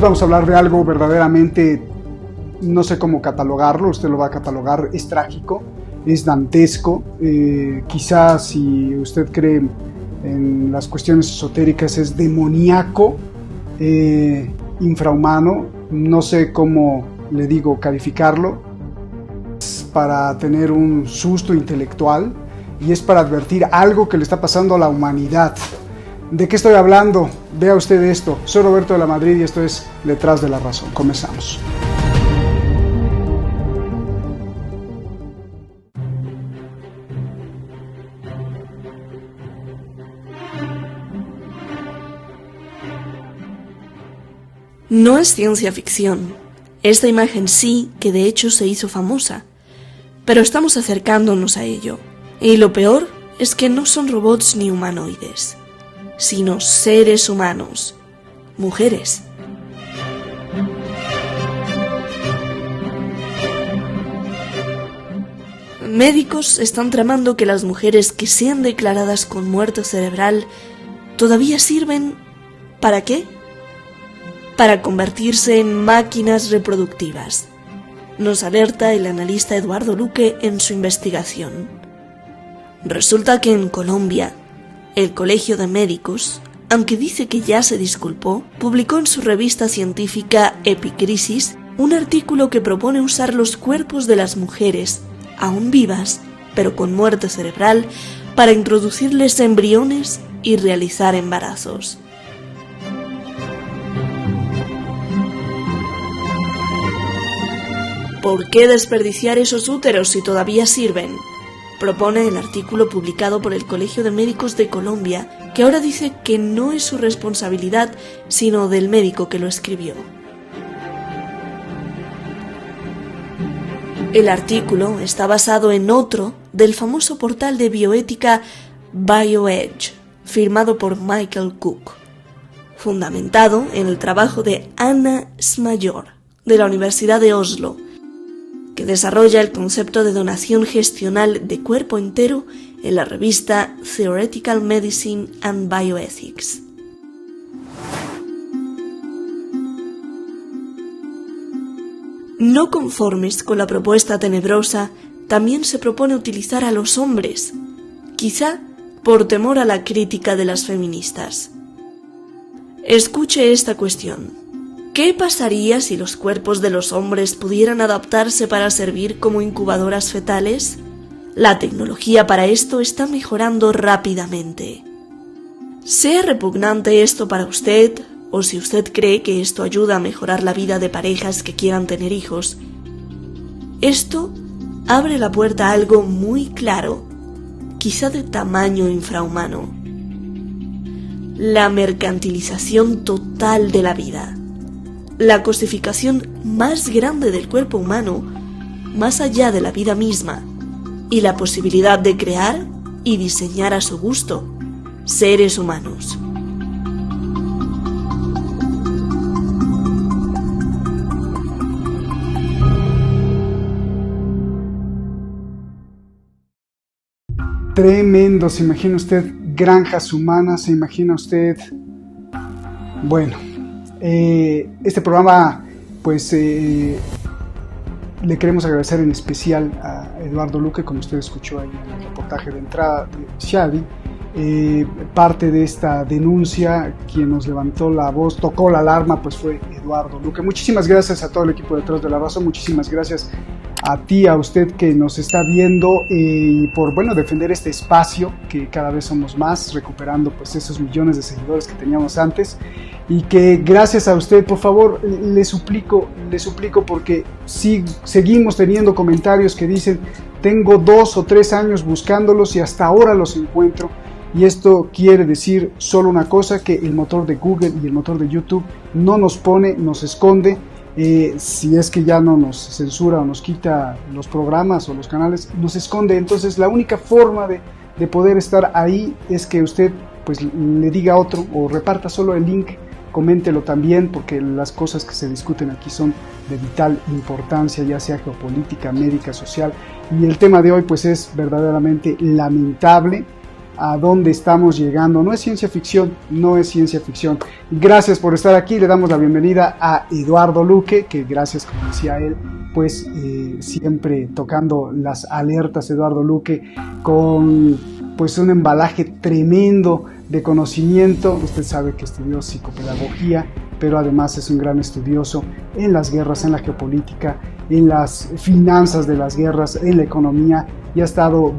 pues vamos a hablar de algo verdaderamente, no sé cómo catalogarlo, usted lo va a catalogar, es trágico, es dantesco, quizás si usted cree en las cuestiones esotéricas es demoníaco, infrahumano, no sé cómo le digo calificarlo, es para tener un susto intelectual y es para advertir algo que le está pasando a la humanidad. ¿De qué estoy hablando? Vea usted esto. Soy Roberto de la Madrid y esto es Detrás de la Razón. Comenzamos. No es ciencia ficción. Esta imagen sí que de hecho se hizo famosa, pero estamos acercándonos a ello. Y lo peor es que no son robots ni humanoides, sino seres humanos, mujeres. Médicos están tramando que las mujeres que sean declaradas con muerte cerebral todavía sirven ¿para qué? Para convertirse en máquinas reproductivas. Nos alerta el analista Eduardo Luque en su investigación. Resulta que en Colombia, el Colegio de Médicos, aunque dice que ya se disculpó, publicó en su revista científica Epicrisis un artículo que propone usar los cuerpos de las mujeres, aún vivas, pero con muerte cerebral, para introducirles embriones y realizar embarazos. ¿Por qué desperdiciar esos úteros si todavía sirven?, propone el artículo publicado por el Colegio de Médicos de Colombia, que ahora dice que no es su responsabilidad, sino del médico que lo escribió. El artículo está basado en otro del famoso portal de bioética BioEdge, firmado por Michael Cook, fundamentado en el trabajo de Anna Smayor, de la Universidad de Oslo, que desarrolla el concepto de donación gestional de cuerpo entero en la revista Theoretical Medicine and Bioethics. No conformes con la propuesta tenebrosa, también se propone utilizar a los hombres, quizá por temor a la crítica de las feministas. Escuche esta cuestión. ¿Qué pasaría si los cuerpos de los hombres pudieran adaptarse para servir como incubadoras fetales? La tecnología para esto está mejorando rápidamente. Sea repugnante esto para usted, o si usted cree que esto ayuda a mejorar la vida de parejas que quieran tener hijos, esto abre la puerta a algo muy claro, quizá de tamaño infrahumano: la mercantilización total de la vida. La cosificación más grande del cuerpo humano, más allá de la vida misma, y la posibilidad de crear y diseñar a su gusto seres humanos. Tremendo, se imagina usted granjas humanas, se imagina usted, bueno, este programa, pues le queremos agradecer en especial a Eduardo Luque, como usted escuchó ahí en el reportaje de entrada de Shadi, parte de esta denuncia, quien nos levantó la voz, tocó la alarma, pues fue Eduardo Luque. Muchísimas gracias a todo el equipo Detrás de la Razón, muchísimas gracias a ti, a usted que nos está viendo, y por, bueno, defender este espacio, que cada vez somos más, recuperando pues esos millones de seguidores que teníamos antes, y que gracias a usted, por favor, le suplico, porque si seguimos teniendo comentarios que dicen: tengo 2 o 3 años buscándolos y hasta ahora los encuentro. Y esto quiere decir solo una cosa, que el motor de Google y el motor de YouTube no nos pone, nos esconde, si es que ya no nos censura o nos quita los programas o los canales, nos esconde. Entonces la única forma de poder estar ahí es que usted pues le diga a otro, o reparta solo el link, coméntelo también, porque las cosas que se discuten aquí son de vital importancia, ya sea geopolítica, médica, social, y el tema de hoy pues es verdaderamente lamentable. a dónde estamos llegando. No es ciencia ficción, no es ciencia ficción. Gracias por estar aquí. Le damos la bienvenida a Eduardo Luque, que gracias, como decía él, pues siempre tocando las alertas, Eduardo Luque, con pues un embalaje tremendo de conocimiento. Usted sabe que estudió psicopedagogía, pero además es un gran estudioso en las guerras, en la geopolítica, en las finanzas de las guerras, en la economía, y ha estado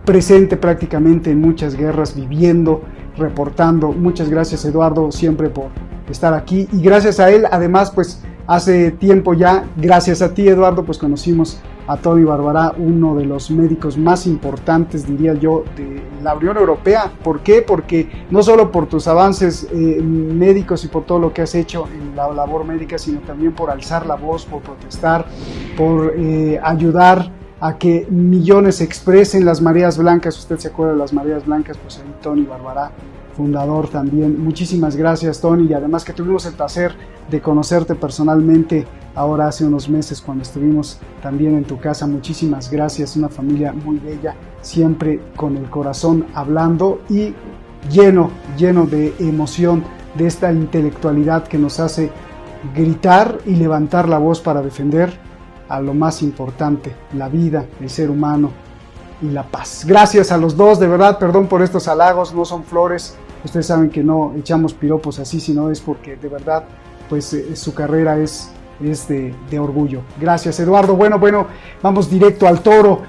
presente prácticamente en muchas guerras, viviendo, reportando. Muchas gracias, Eduardo, siempre por estar aquí, y gracias a él, además, pues hace tiempo ya, gracias a ti, Eduardo, pues conocimos a Tony Barbará, uno de los médicos más importantes, diría yo, de la Unión Europea. ¿Por qué? Porque no solo por tus avances médicos y por todo lo que has hecho en la labor médica, sino también por alzar la voz, por protestar, por ayudar a que millones expresen las mareas blancas. Usted se acuerda de las mareas blancas, pues ahí Tony Barbará, fundador también. Muchísimas gracias, Tony, y además que tuvimos el placer de conocerte personalmente ahora hace unos meses cuando estuvimos también en tu casa. Muchísimas gracias, una familia muy bella, siempre con el corazón hablando y lleno de emoción, de esta intelectualidad que nos hace gritar y levantar la voz para defender a lo más importante, la vida, el ser humano y la paz. Gracias a los dos, de verdad, perdón por estos halagos, no son flores. Ustedes saben que no echamos piropos así, sino es porque de verdad, pues su carrera es de orgullo. Gracias, Eduardo. Bueno, vamos directo al toro.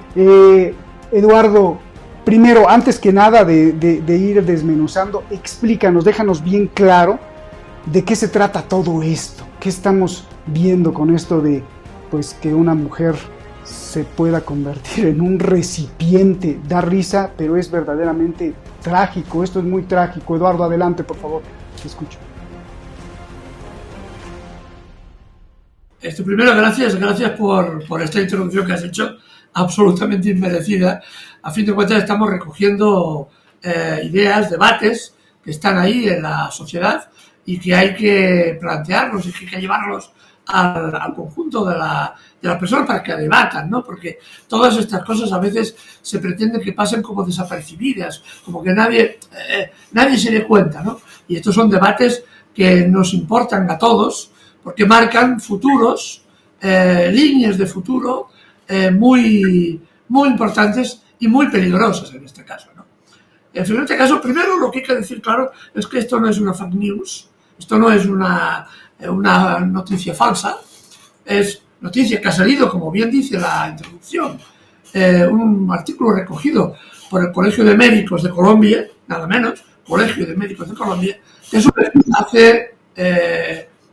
Eduardo, primero, antes que nada de ir desmenuzando, explícanos, déjanos bien claro de qué se trata todo esto. ¿Qué estamos viendo con esto de pues que una mujer se pueda convertir en un recipiente? Da risa, pero es verdaderamente trágico. Esto es muy trágico. Eduardo, adelante, por favor. Te escucho. Primero, gracias por esta introducción que has hecho, absolutamente inmerecida. A fin de cuentas, estamos recogiendo ideas, debates que están ahí en la sociedad y que hay que plantearlos y que hay que llevarlos al conjunto de las personas para que debatan, ¿no? Porque todas estas cosas a veces se pretende que pasen como desapercibidas, como que nadie se dé cuenta, ¿no? Y estos son debates que nos importan a todos, porque marcan futuros, líneas de futuro muy importantes y muy peligrosas en este caso, ¿no? En este caso, primero lo que hay que decir claro es que esto no es una fake news, esto no es una noticia falsa, es noticia que ha salido, como bien dice la introducción, un artículo recogido por el Colegio de Médicos de Colombia, nada menos, Colegio de Médicos de Colombia, que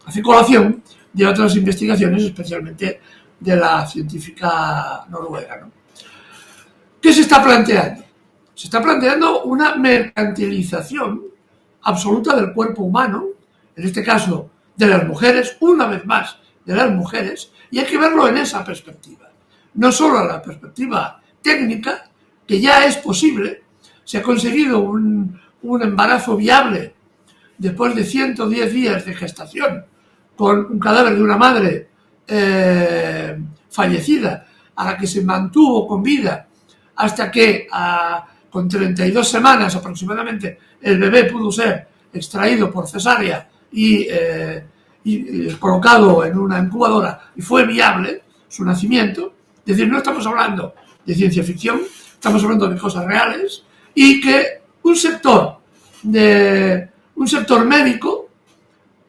hace colación de otras investigaciones, especialmente de la científica noruega, ¿no? ¿Qué se está planteando? Se está planteando una mercantilización absoluta del cuerpo humano, en este caso de las mujeres, una vez más de las mujeres, y hay que verlo en esa perspectiva. No solo en la perspectiva técnica, que ya es posible, se ha conseguido un embarazo viable después de 110 días de gestación con un cadáver de una madre fallecida, a la que se mantuvo con vida hasta que con 32 semanas aproximadamente el bebé pudo ser extraído por cesárea y colocado en una incubadora y fue viable su nacimiento. Es decir, no estamos hablando de ciencia ficción, estamos hablando de cosas reales, y que un sector médico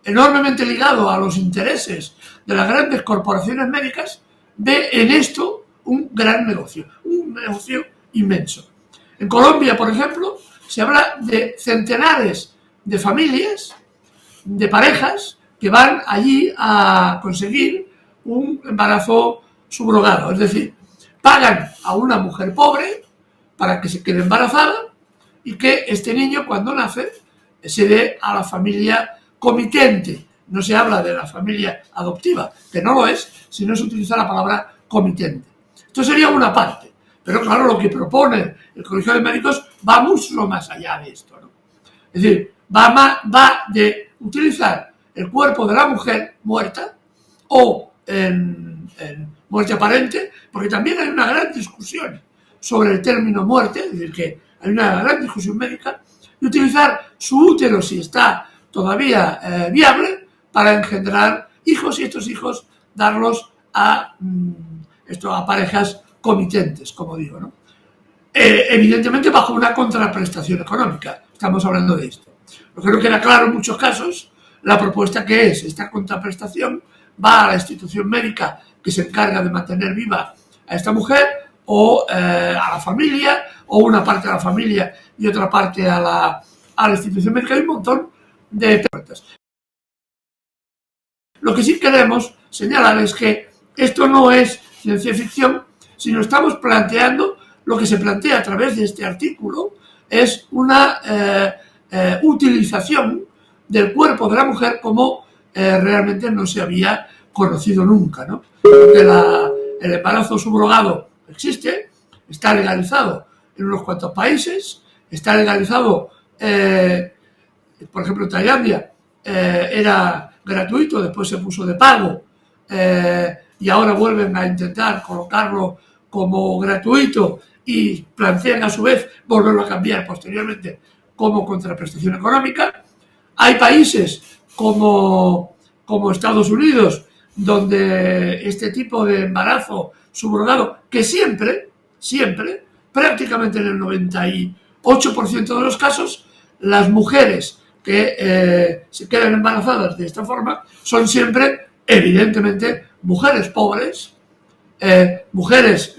enormemente ligado a los intereses de las grandes corporaciones médicas ve en esto un gran negocio, un negocio inmenso. En Colombia, por ejemplo, se habla de centenares de familias, de parejas, que van allí a conseguir un embarazo subrogado. Es decir, pagan a una mujer pobre para que se quede embarazada y que este niño, cuando nace, se dé a la familia comitente. No se habla de la familia adoptiva, que no lo es, sino se utiliza la palabra comitente. Esto sería una parte. Pero claro, lo que propone el Colegio de Médicos va mucho más allá de esto, ¿no? Es decir, va de utilizar el cuerpo de la mujer muerta o en muerte aparente, porque también hay una gran discusión sobre el término muerte, es decir, que hay una gran discusión médica, de utilizar su útero, si está todavía viable, para engendrar hijos y estos hijos darlos a parejas comitentes, como digo, ¿no? Evidentemente bajo una contraprestación económica, estamos hablando de esto. Lo que no queda claro en muchos casos, la propuesta que es esta contraprestación va a la institución médica que se encarga de mantener viva a esta mujer, o a la familia, o una parte a la familia y otra parte a la institución médica. Hay un montón de preguntas. Lo que sí queremos señalar es que esto no es ciencia ficción, sino estamos planteando lo que se plantea a través de este artículo, es una utilización del cuerpo de la mujer como realmente no se había conocido nunca, ¿no? Porque el embarazo subrogado existe, está legalizado en unos cuantos países, está legalizado, por ejemplo, en Tailandia era gratuito, después se puso de pago, y ahora vuelven a intentar colocarlo como gratuito y plantean a su vez volverlo a cambiar posteriormente como contraprestación económica. Hay países como Estados Unidos, donde este tipo de embarazo subrogado, que siempre, prácticamente en el 98% de los casos, las mujeres que se quedan embarazadas de esta forma son siempre, evidentemente, mujeres pobres, mujeres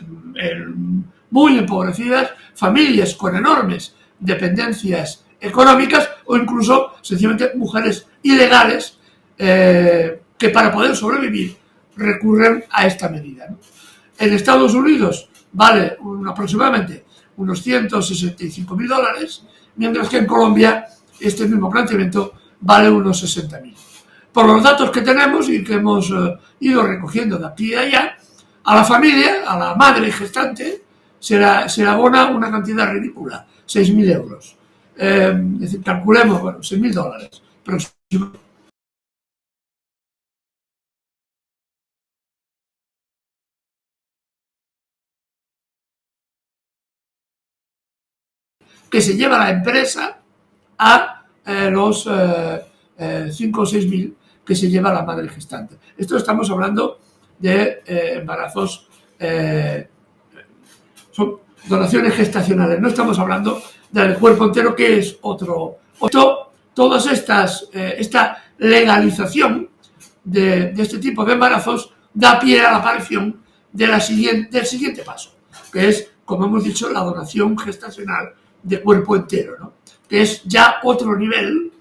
muy empobrecidas, familias con enormes dependencias económicas, o incluso sencillamente mujeres ilegales que para poder sobrevivir recurren a esta medida, ¿no? En Estados Unidos vale aproximadamente unos $165.000, mientras que en Colombia este mismo planteamiento vale unos 60.000. Por los datos que tenemos y que hemos ido recogiendo de aquí y allá, a la familia, a la madre gestante, se le abona una cantidad ridícula, 6.000 euros. Es decir, calculemos, bueno, $6.000, pero que se lleva la empresa a los 5 o 6.000 que se lleva la madre gestante. Esto estamos hablando de embarazos, son donaciones gestacionales, no estamos hablando del cuerpo entero, que es otro. Todas esta legalización de este tipo de embarazos da pie a la aparición del siguiente paso, que es, como hemos dicho, la donación gestacional de cuerpo entero, ¿no? Que es ya otro nivel,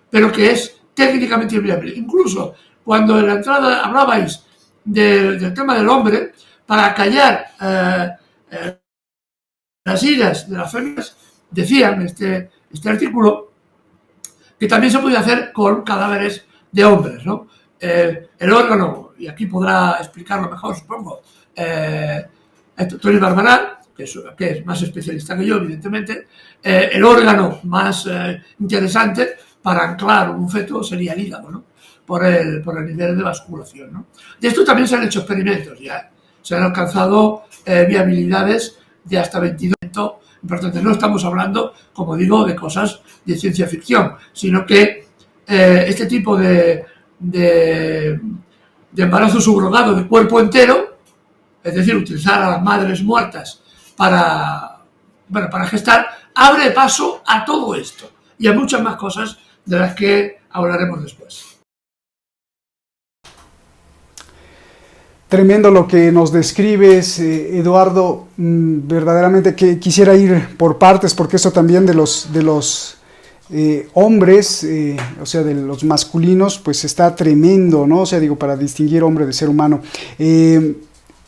pero que es técnicamente inviable. Incluso cuando en la entrada hablabais del tema del hombre, para callar las iras de las féminas, decían este artículo que también se podía hacer con cadáveres de hombres, ¿no? El órgano, y aquí podrá explicarlo mejor, supongo, Tony Barbará, que es más especialista que yo, evidentemente, el órgano más interesante para anclar un feto sería el hígado, ¿no? Por el nivel de vasculación, ¿no? De esto también se han hecho experimentos ya. Se han alcanzado viabilidades de hasta 22. Importante, no estamos hablando, como digo, de cosas de ciencia ficción, sino que este tipo de embarazo subrogado de cuerpo entero, es decir, utilizar a las madres muertas para gestar, abre paso a todo esto y a muchas más cosas de las que hablaremos después. Tremendo lo que nos describes, Eduardo. Verdaderamente que quisiera ir por partes, porque eso también de los hombres, o sea, de los masculinos, pues está tremendo, ¿no? O sea, digo, para distinguir hombre de ser humano.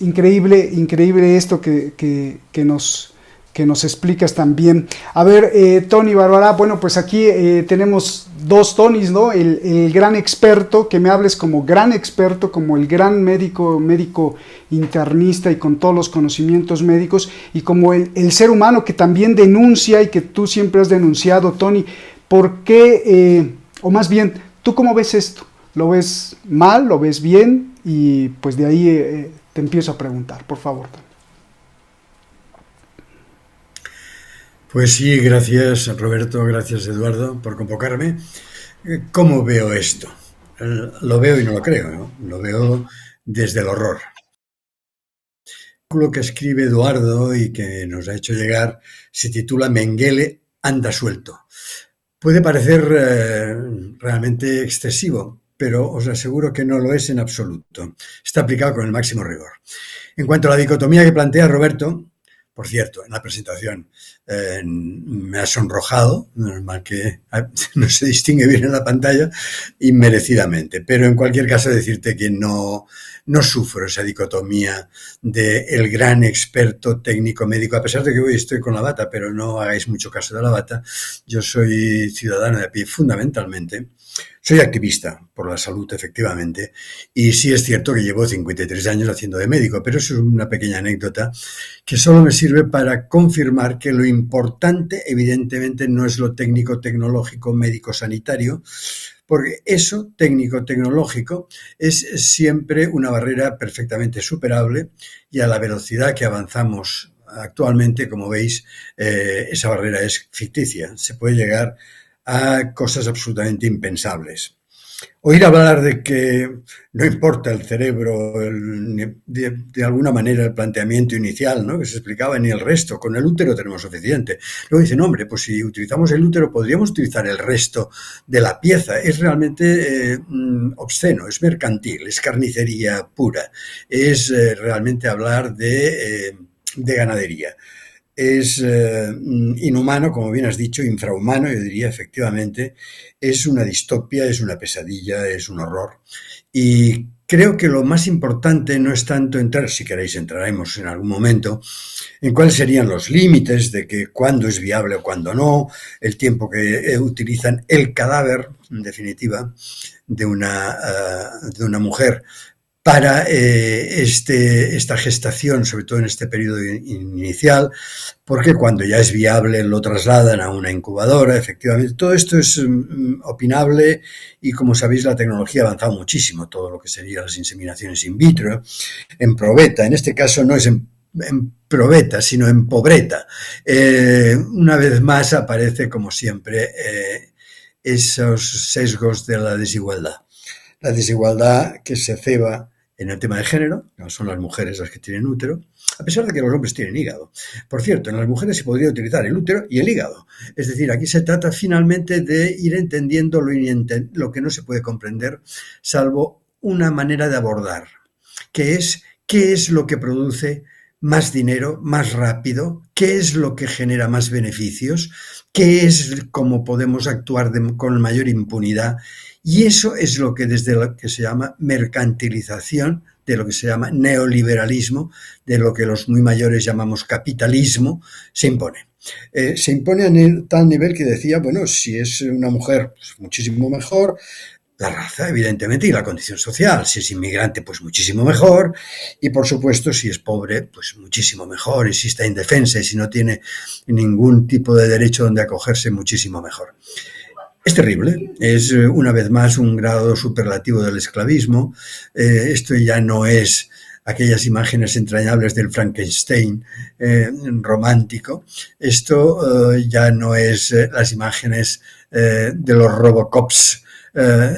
Increíble esto que nos explicas también. A ver, Tony Barbará, bueno, pues aquí tenemos dos Tonys, ¿no? El gran experto, que me hables como gran experto, como el gran médico internista y con todos los conocimientos médicos, y como el ser humano que también denuncia y que tú siempre has denunciado, Tony. ¿Por qué, o más bien, tú cómo ves esto? ¿Lo ves mal? ¿Lo ves bien? Y pues de ahí te empiezo a preguntar, por favor, Tony. Pues sí, gracias Roberto, gracias Eduardo por convocarme. ¿Cómo veo esto? Lo veo y no lo creo, ¿no? Lo veo desde el horror. El artículo que escribe Eduardo y que nos ha hecho llegar se titula Mengele anda suelto. Puede parecer realmente excesivo, pero os aseguro que no lo es en absoluto. Está aplicado con el máximo rigor. En cuanto a la dicotomía que plantea Roberto, por cierto, en la presentación me ha sonrojado, normal que no se distingue bien en la pantalla, inmerecidamente. Pero en cualquier caso decirte que no sufro esa dicotomía del gran experto técnico médico, a pesar de que hoy estoy con la bata, pero no hagáis mucho caso de la bata. Yo soy ciudadano de a pie fundamentalmente. Soy activista por la salud, efectivamente, y sí es cierto que llevo 53 años haciendo de médico, pero eso es una pequeña anécdota que solo me sirve para confirmar que lo importante, evidentemente, no es lo técnico-tecnológico médico-sanitario, porque eso, técnico-tecnológico, es siempre una barrera perfectamente superable y a la velocidad que avanzamos actualmente, como veis, esa barrera es ficticia. Se puede llegar a cosas absolutamente impensables. Oír hablar de que no importa el cerebro, de alguna manera el planteamiento inicial, ¿no?, que se explicaba, ni el resto, con el útero tenemos suficiente. Luego dicen, hombre, pues si utilizamos el útero podríamos utilizar el resto de la pieza. Es realmente obsceno, es mercantil, es carnicería pura, es realmente hablar de ganadería. Es inhumano, como bien has dicho, infrahumano, yo diría, efectivamente, es una distopia, es una pesadilla, es un horror. Y creo que lo más importante no es tanto entrar, si queréis entraremos en algún momento, en cuáles serían los límites de que cuándo es viable o cuándo no, el tiempo que utilizan el cadáver, en definitiva, de una mujer para esta gestación, sobre todo en este periodo inicial, porque cuando ya es viable lo trasladan a una incubadora, efectivamente. Todo esto es opinable y, como sabéis, la tecnología ha avanzado muchísimo, todo lo que serían las inseminaciones in vitro, en probeta, en este caso no es en probeta, sino en pobreta. Una vez más aparece, como siempre, esos sesgos de la desigualdad. La desigualdad que se ceba en el tema de género, no son las mujeres las que tienen útero, a pesar de que los hombres tienen hígado. Por cierto, en las mujeres se podría utilizar el útero y el hígado. Es decir, aquí se trata finalmente de ir entendiendo lo que no se puede comprender, salvo una manera de abordar, que es qué es lo que produce más dinero, más rápido, qué es lo que genera más beneficios, qué es cómo podemos actuar con mayor impunidad. Y eso es lo que desde lo que se llama mercantilización, de lo que se llama neoliberalismo, de lo que los muy mayores llamamos capitalismo, se impone. Se impone a tal nivel que decía, bueno, si es una mujer, pues muchísimo mejor, la raza, evidentemente, y la condición social. Si es inmigrante, pues muchísimo mejor. Y, por supuesto, si es pobre, pues muchísimo mejor. Y si está indefensa y si no tiene ningún tipo de derecho donde acogerse, muchísimo mejor. Es terrible, es una vez más un grado superlativo del esclavismo. Esto ya no es aquellas imágenes entrañables del Frankenstein romántico. Esto ya no es las imágenes de los Robocops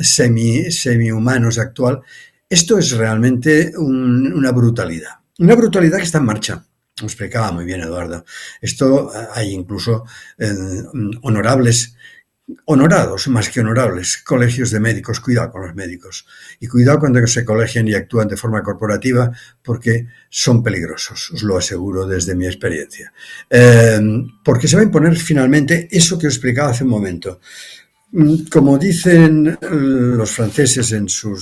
semi-humanos actual. Esto es realmente una brutalidad. Una brutalidad que está en marcha. Lo explicaba muy bien Eduardo. Esto hay incluso honorados, más que honorables, colegios de médicos. Cuidado con los médicos y cuidado cuando se colegian y actúan de forma corporativa, porque son peligrosos, os lo aseguro desde mi experiencia, porque se va a imponer finalmente eso que os explicaba hace un momento. Como dicen los franceses en su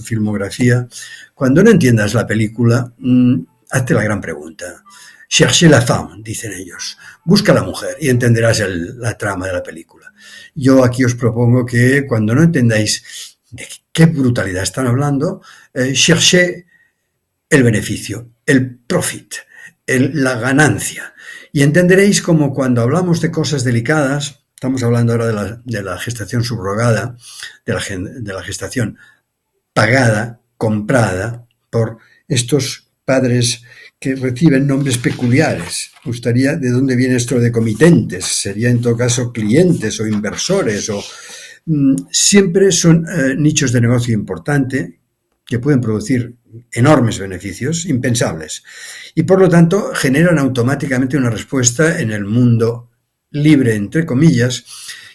filmografía, cuando no entiendas la película, hazte la gran pregunta. Cherchez la femme, dicen ellos. Busca a la mujer y entenderás la trama de la película. Yo aquí os propongo que cuando no entendáis de qué brutalidad están hablando, cherchez el beneficio, el profit, la ganancia. Y entenderéis como cuando hablamos de cosas delicadas, estamos hablando ahora de la gestación subrogada, de la gestación pagada, comprada por estos padres que reciben nombres peculiares. Me gustaría de dónde viene esto de comitentes. Sería en todo caso clientes o inversores o siempre son nichos de negocio importante que pueden producir enormes beneficios, impensables, y por lo tanto generan automáticamente una respuesta en el mundo libre, entre comillas,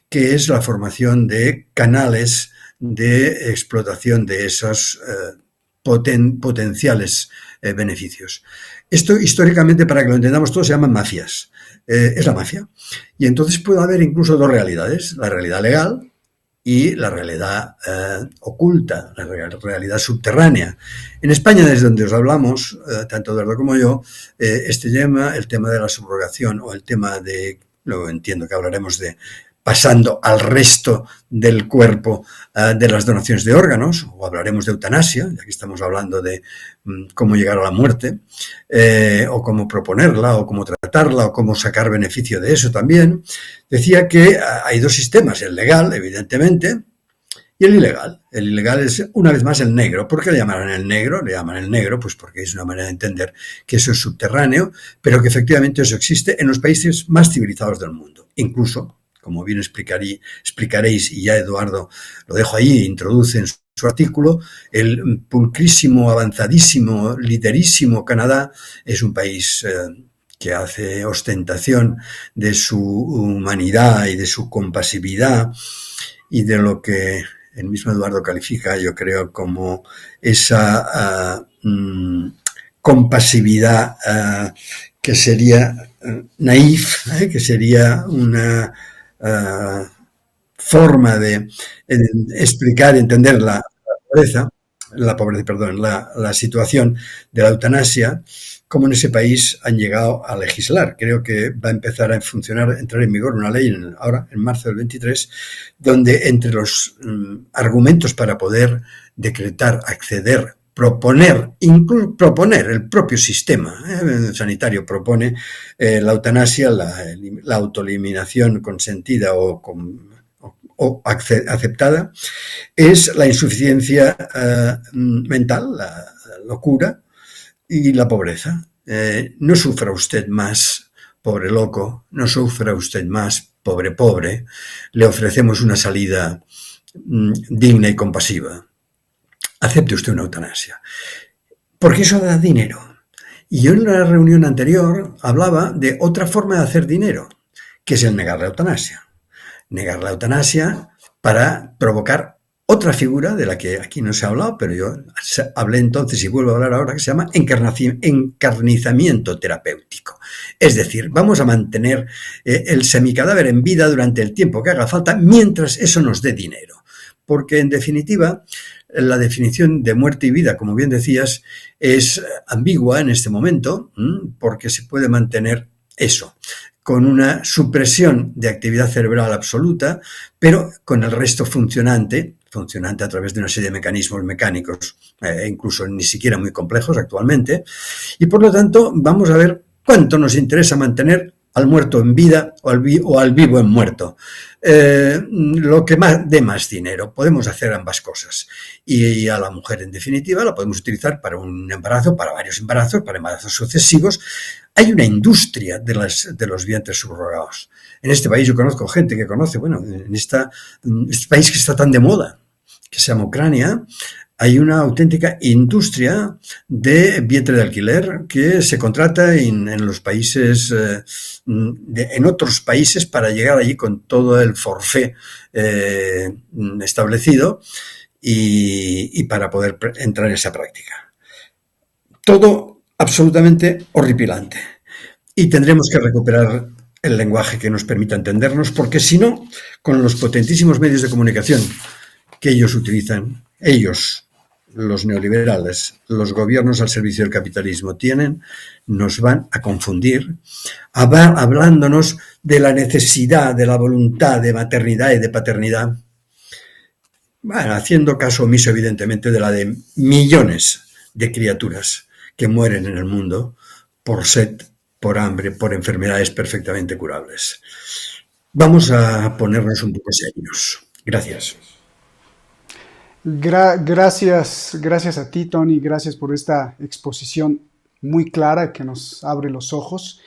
que es la formación de canales de explotación de esos potenciales beneficios. Esto históricamente, para que lo entendamos todos, se llaman mafias. Es la mafia. Y entonces puede haber incluso dos realidades, la realidad legal y la realidad oculta, la realidad subterránea. En España, desde donde os hablamos, tanto Eduardo como yo, este tema, el tema de la subrogación o el tema de, luego entiendo que hablaremos de pasando al resto del cuerpo de las donaciones de órganos, o hablaremos de eutanasia, ya que estamos hablando de cómo llegar a la muerte, o cómo proponerla, o cómo tratarla, o cómo sacar beneficio de eso también. Decía que hay dos sistemas, el legal, evidentemente, y el ilegal. El ilegal es, una vez más, el negro. ¿Por qué le llamarán el negro? Le llaman el negro, pues porque es una manera de entender que eso es subterráneo, pero que efectivamente eso existe en los países más civilizados del mundo. Incluso, como bien explicaréis, y ya Eduardo lo dejo ahí, introduce en su artículo, el pulcrísimo, avanzadísimo, liderísimo Canadá es un país que hace ostentación de su humanidad y de su compasividad y de lo que el mismo Eduardo califica, yo creo, como esa compasividad que sería naif, que sería una forma de explicar, entender la situación de la eutanasia, como en ese país han llegado a legislar. Creo que va a empezar a funcionar, entrar en vigor una ley ahora, en marzo del 23, donde entre los argumentos para poder decretar, acceder, proponer, incluso proponer el propio sistema sanitario propone la eutanasia, la autoeliminación consentida o aceptada, es la insuficiencia mental, la locura y la pobreza. No sufra usted más, pobre loco, no sufra usted más, pobre, le ofrecemos una salida digna y compasiva. Acepte usted una eutanasia. Porque eso da dinero. Y yo en la reunión anterior hablaba de otra forma de hacer dinero, que es el negar la eutanasia. Negar la eutanasia para provocar otra figura de la que aquí no se ha hablado, pero yo hablé entonces y vuelvo a hablar ahora, que se llama encarnizamiento terapéutico. Es decir, vamos a mantener el semicadáver en vida durante el tiempo que haga falta mientras eso nos dé dinero. Porque en definitiva, la definición de muerte y vida, como bien decías, es ambigua en este momento, porque se puede mantener eso, con una supresión de actividad cerebral absoluta, pero con el resto funcionante a través de una serie de mecanismos mecánicos, incluso ni siquiera muy complejos actualmente, y por lo tanto vamos a ver cuánto nos interesa mantener al muerto en vida o al vivo en muerto. Lo que dé más dinero. Podemos hacer ambas cosas. Y a la mujer, en definitiva, la podemos utilizar para un embarazo, para varios embarazos, para embarazos sucesivos. Hay una industria de los vientres subrogados. En este país yo conozco gente que conoce, en este país que está tan de moda, que se llama Ucrania, hay una auténtica industria de vientre de alquiler que se contrata en los países, en otros países para llegar allí con todo el forfait establecido y para poder entrar en esa práctica. Todo absolutamente horripilante. Y tendremos que recuperar el lenguaje que nos permita entendernos, porque si no, con los potentísimos medios de comunicación que ellos utilizan, los neoliberales, los gobiernos al servicio del capitalismo nos van a confundir, hablándonos de la necesidad, de la voluntad de maternidad y de paternidad, haciendo caso omiso evidentemente de la de millones de criaturas que mueren en el mundo por sed, por hambre, por enfermedades perfectamente curables. Vamos a ponernos un poco serios. Gracias. Gracias a ti, Tony, gracias por esta exposición muy clara que nos abre los ojos.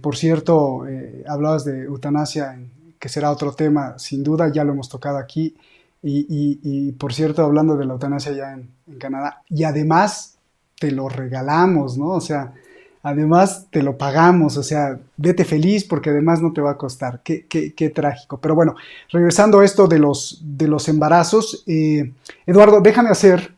Por cierto, hablabas de eutanasia, que será otro tema, sin duda, ya lo hemos tocado aquí. Y por cierto, hablando de la eutanasia ya en Canadá, y además te lo regalamos, ¿no? O sea, además te lo pagamos, o sea, vete feliz porque además no te va a costar. Qué trágico. Pero bueno, regresando a esto de los embarazos, Eduardo, déjame hacer,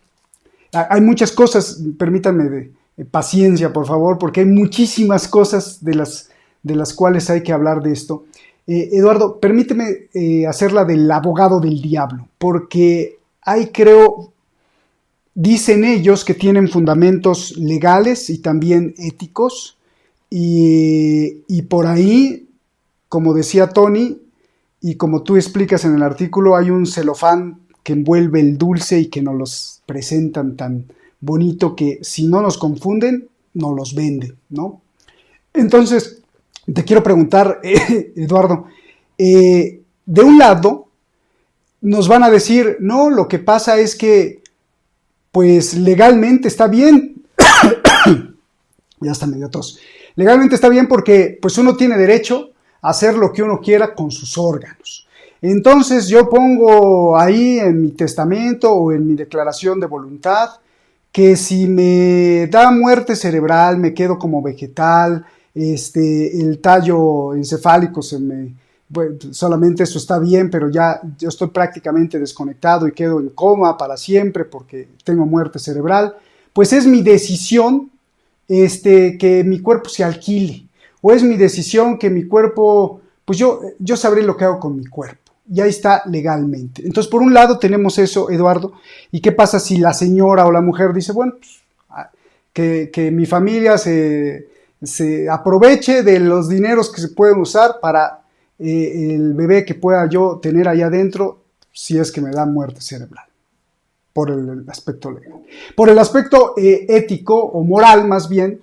hay muchas cosas, permítanme paciencia, por favor, porque hay muchísimas cosas de las cuales hay que hablar de esto. Eduardo, permíteme hacerla del abogado del diablo, porque hay, creo, dicen ellos que tienen fundamentos legales y también éticos, y por ahí, como decía Tony, y como tú explicas en el artículo, hay un celofán que envuelve el dulce y que nos los presentan tan bonito que si no nos confunden, nos los venden, ¿no? Entonces, te quiero preguntar, Eduardo, de un lado nos van a decir, no, lo que pasa es que, pues legalmente está bien, ya está medio tos, legalmente está bien porque pues uno tiene derecho a hacer lo que uno quiera con sus órganos. Entonces yo pongo ahí en mi testamento o en mi declaración de voluntad que si me da muerte cerebral, me quedo como vegetal, el tallo encefálico bueno, solamente eso está bien, pero ya yo estoy prácticamente desconectado y quedo en coma para siempre porque tengo muerte cerebral, pues es mi decisión que mi cuerpo se alquile, o es mi decisión que mi cuerpo, pues yo sabré lo que hago con mi cuerpo. Y ahí está legalmente. Entonces, por un lado tenemos eso, Eduardo, ¿y qué pasa si la señora o la mujer dice, bueno, pues, que mi familia se aproveche de los dineros que se pueden usar para el bebé que pueda yo tener allá adentro, si es que me da muerte cerebral, por el aspecto legal? Por el aspecto ético, o moral más bien,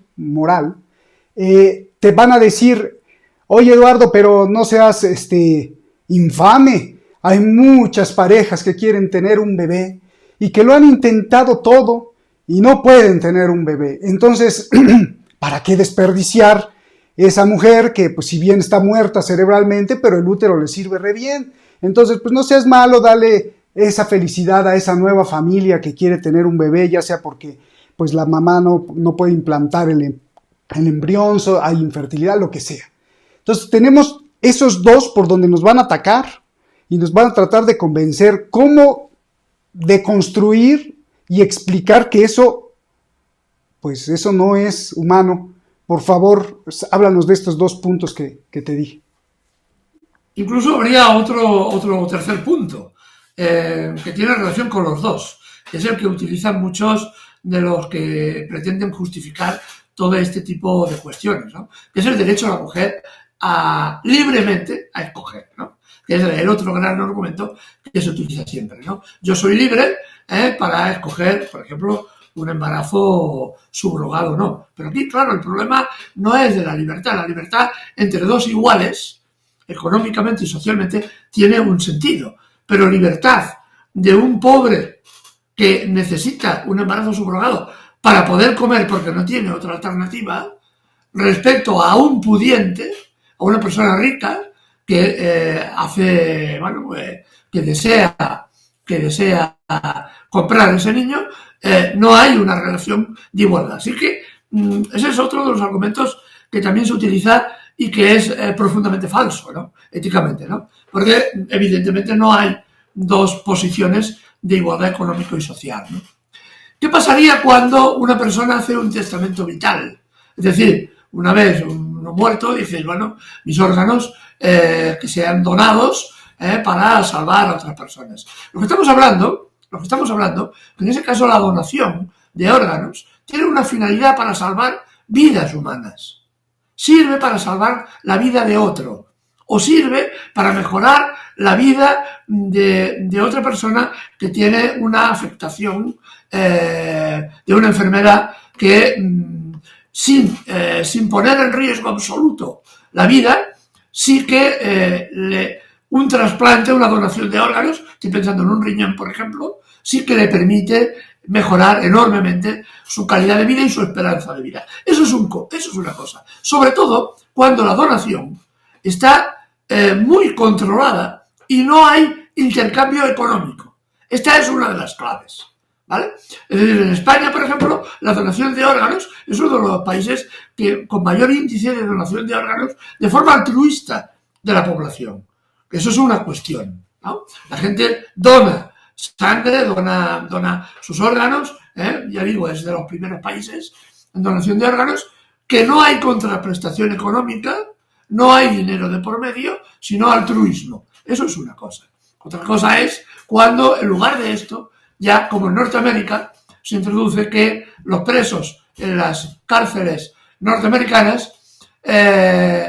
te van a decir, oye Eduardo, pero no seas infame, hay muchas parejas que quieren tener un bebé y que lo han intentado todo y no pueden tener un bebé. Entonces, ¿para qué desperdiciar esa mujer que, pues, si bien está muerta cerebralmente, pero el útero le sirve re bien? Entonces, pues no seas malo, dale esa felicidad a esa nueva familia que quiere tener un bebé, ya sea porque pues la mamá no puede implantar el embrión, hay infertilidad, lo que sea. Entonces, tenemos esos dos por donde nos van a atacar y nos van a tratar de convencer cómo deconstruir y explicar que eso, pues eso no es humano. Por favor, háblanos de estos dos puntos que te dije. Incluso habría otro tercer punto que tiene relación con los dos, que es el que utilizan muchos de los que pretenden justificar todo este tipo de cuestiones, ¿no? Que es el derecho de la mujer libremente a escoger, ¿no? Que es el otro gran argumento que se utiliza siempre, ¿no? Yo soy libre para escoger, por ejemplo, un embarazo subrogado o no. Pero aquí, claro, el problema no es de la libertad. La libertad entre dos iguales, económicamente y socialmente, tiene un sentido. Pero libertad de un pobre que necesita un embarazo subrogado para poder comer porque no tiene otra alternativa, respecto a un pudiente, a una persona rica que que desea comprar ese niño, no hay una relación de igualdad. Así que ese es otro de los argumentos que también se utiliza y que es profundamente falso, ¿no? Éticamente, ¿no? Porque evidentemente no hay dos posiciones de igualdad económico y social, ¿no? ¿Qué pasaría cuando una persona hace un testamento vital? Es decir, una vez uno muerto, dices, bueno, mis órganos que sean donados para salvar a otras personas. Lo que estamos hablando, que en ese caso la donación de órganos tiene una finalidad para salvar vidas humanas. Sirve para salvar la vida de otro o sirve para mejorar la vida de otra persona que tiene una afectación de una enfermedad que sin poner en riesgo absoluto la vida, sí que un trasplante, una donación de órganos, estoy pensando en un riñón, por ejemplo, sí que le permite mejorar enormemente su calidad de vida y su esperanza de vida. Eso es una cosa. Sobre todo cuando la donación está muy controlada y no hay intercambio económico. Esta es una de las claves, ¿vale? Es decir, en España, por ejemplo, la donación de órganos es uno de los países que con mayor índice de donación de órganos de forma altruista de la población. Eso es una cuestión, ¿no? La gente dona sangre, dona sus órganos, ya digo, es de los primeros países en donación de órganos, que no hay contraprestación económica, no hay dinero de por medio, sino altruismo. Eso es una cosa. Otra cosa es cuando, en lugar de esto, ya como en Norteamérica, se introduce que los presos en las cárceles norteamericanas,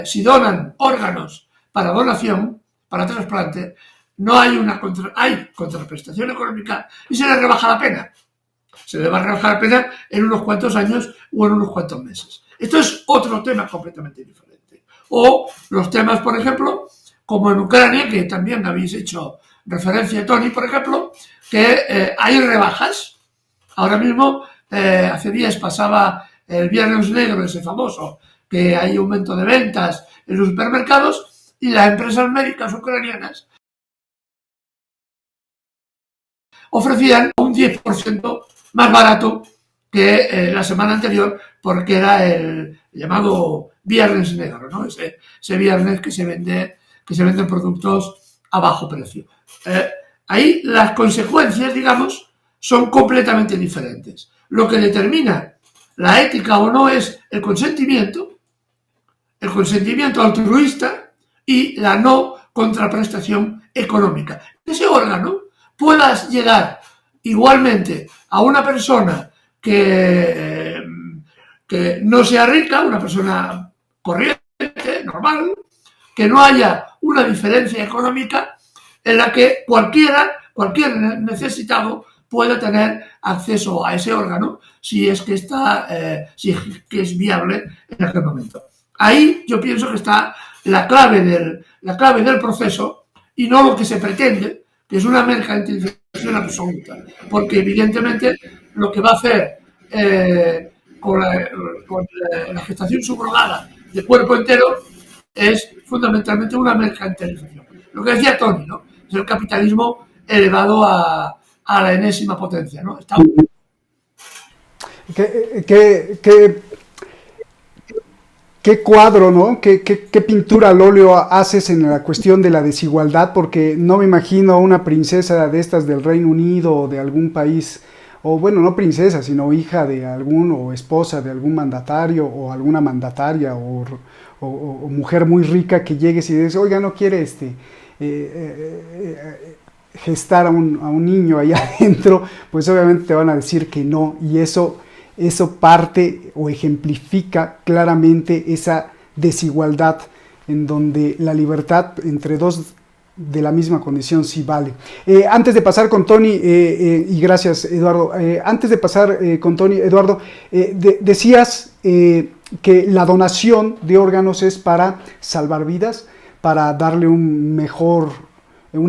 si donan órganos para donación, para trasplante, no hay hay contraprestación económica y se les rebaja la pena. Se les va a rebajar la pena en unos cuantos años o en unos cuantos meses. Esto es otro tema completamente diferente. O los temas, por ejemplo, como en Ucrania, que también habéis hecho referencia, Tony, por ejemplo, que hay rebajas. Ahora mismo, hace días pasaba el Viernes Negro, ese famoso, que hay aumento de ventas en los supermercados y las empresas médicas ucranianas ofrecían un 10% más barato que la semana anterior, porque era el llamado Viernes Negro, ¿no? Ese viernes que se venden productos a bajo precio. Ahí las consecuencias, digamos, son completamente diferentes. Lo que determina la ética o no es el consentimiento altruista y la no contraprestación económica. Ese órgano puedas llegar igualmente a una persona que no sea rica, una persona corriente, normal, que no haya una diferencia económica en la que cualquier necesitado pueda tener acceso a ese órgano si es que si es que es viable en aquel momento. Ahí yo pienso que está la clave del proceso y no lo que se pretende, que es una mercantilización absoluta, porque evidentemente lo que va a hacer con la gestación subrogada de cuerpo entero es fundamentalmente una mercantilización. Lo que decía Tony, ¿no? Es el capitalismo elevado a la enésima potencia, ¿no? ¿Qué cuadro, ¿no? ¿Qué pintura al óleo haces en la cuestión de la desigualdad? Porque no me imagino una princesa de estas del Reino Unido o de algún país, o bueno, no princesa, sino hija de algún, o esposa de algún mandatario, o alguna mandataria, o mujer muy rica que llegues y dices, oiga, no quiere gestar a un niño allá adentro, pues obviamente te van a decir que no, y eso parte o ejemplifica claramente esa desigualdad en donde la libertad entre dos de la misma condición sí vale. Antes de pasar con Tony, y gracias Eduardo, antes de pasar con Tony, Eduardo, decías que la donación de órganos es para salvar vidas, para darle una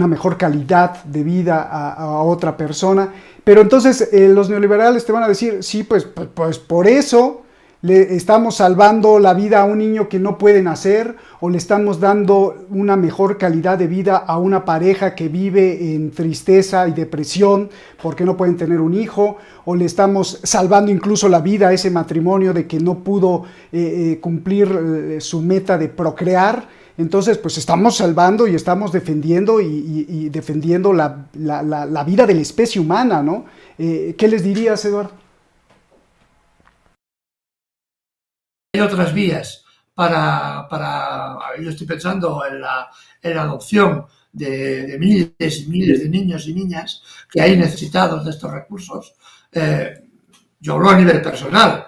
mejor calidad de vida a otra persona, pero entonces los neoliberales te van a decir, sí, pues por eso le estamos salvando la vida a un niño que no puede nacer, o le estamos dando una mejor calidad de vida a una pareja que vive en tristeza y depresión porque no pueden tener un hijo, o le estamos salvando incluso la vida a ese matrimonio de que no pudo cumplir su meta de procrear. Entonces, pues estamos salvando y estamos defendiendo y defendiendo la vida de la especie humana, ¿no? ¿Qué les dirías, Eduardo? Hay otras vías yo estoy pensando en la adopción de miles y miles de niños y niñas que hay necesitados de estos recursos. Yo hablo a nivel personal.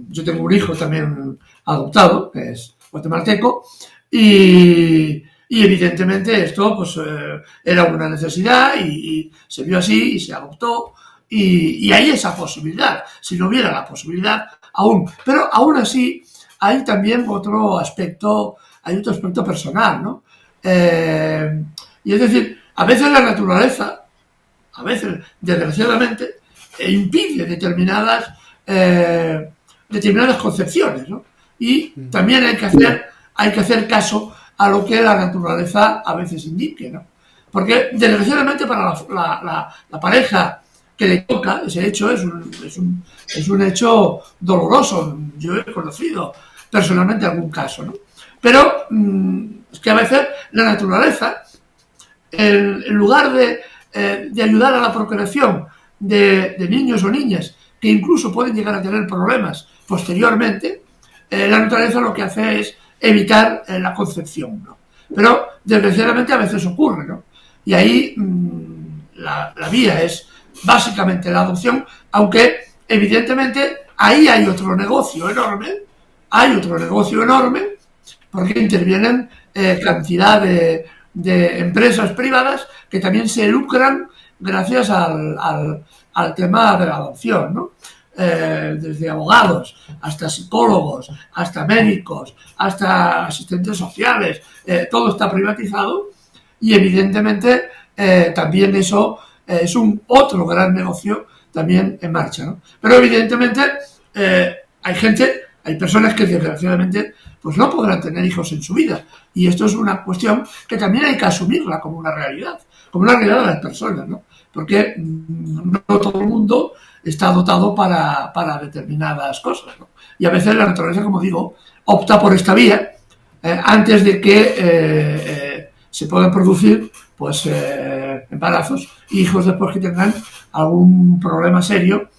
Yo tengo un hijo también adoptado, que es guatemalteco, y evidentemente esto pues era una necesidad y se vio así y se adoptó y hay esa posibilidad, si no hubiera la posibilidad aún, pero aún así hay también otro aspecto personal, ¿no? Y es decir, a veces la naturaleza, desgraciadamente, impide determinadas concepciones, ¿no? Y también hay que hacer caso a lo que la naturaleza a veces indique, ¿no? Porque desgraciadamente para la pareja que le toca, ese hecho es un hecho doloroso. Yo he conocido personalmente algún caso, ¿no? Pero es que a veces la naturaleza, en lugar de ayudar a la procreación de niños o niñas que incluso pueden llegar a tener problemas posteriormente, la naturaleza lo que hace es evitar la concepción, ¿no? Pero desgraciadamente a veces ocurre, ¿no? Y ahí la vía es básicamente la adopción, aunque evidentemente ahí hay otro negocio enorme, porque intervienen cantidad de empresas privadas que también se lucran gracias al tema de la adopción, ¿no? Desde abogados, hasta psicólogos, hasta médicos, hasta asistentes sociales, todo está privatizado y evidentemente también eso es otro gran negocio también en marcha, ¿no? Pero evidentemente hay personas que desgraciadamente pues no podrán tener hijos en su vida, y esto es una cuestión que también hay que asumirla como una realidad de las personas, ¿no? Porque no todo el mundo está dotado para determinadas cosas, ¿no? Y a veces la naturaleza, como digo, opta por esta vía antes de que se puedan producir pues embarazos, hijos después que tengan algún problema serio,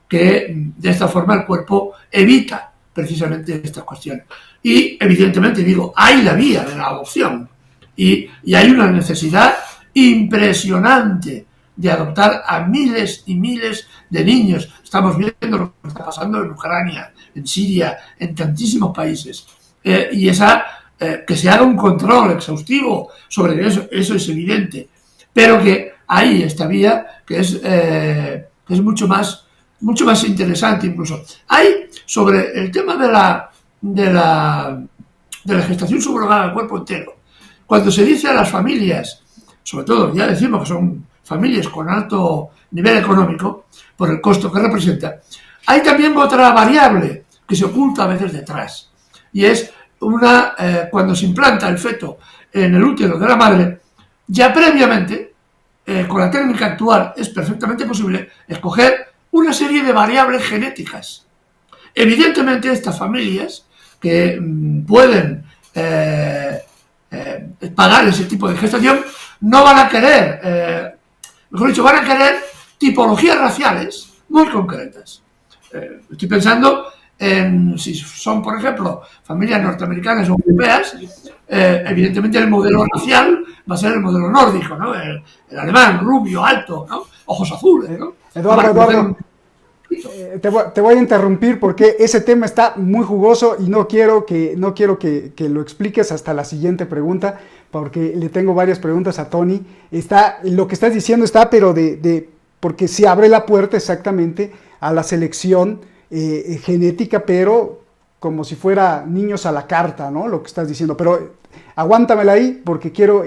que de esta forma el cuerpo evita precisamente estas cuestiones. Y evidentemente digo, hay la vía de la adopción y hay una necesidad impresionante de adoptar a miles y miles de niños. Estamos viendo lo que está pasando en Ucrania, en Siria, en tantísimos países. Y que se haga un control exhaustivo sobre eso es evidente. Pero que hay esta vía que es mucho más interesante incluso. Hay sobre el tema de la gestación subrogada del cuerpo entero. Cuando se dice a las familias, sobre todo ya decimos que son familias con alto nivel económico, por el costo que representa, hay también otra variable que se oculta a veces detrás, y es cuando se implanta el feto en el útero de la madre, ya previamente, con la técnica actual, es perfectamente posible escoger una serie de variables genéticas. Evidentemente, estas familias que pueden pagar ese tipo de gestación no van a querer, mejor dicho, van a querer tipologías raciales muy concretas. Estoy pensando en si son, por ejemplo, familias norteamericanas o europeas, evidentemente el modelo racial va a ser el modelo nórdico, ¿no? El alemán, rubio, alto, ¿no? Ojos azules, ¿no? Eduardo, te voy a interrumpir porque ese tema está muy jugoso y no quiero que lo expliques hasta la siguiente pregunta, porque le tengo varias preguntas a Tony. Lo que estás diciendo está, pero porque se abre la puerta exactamente a la selección genética, pero como si fuera niños a la carta, ¿no? Lo que estás diciendo, pero aguántamela ahí porque quiero,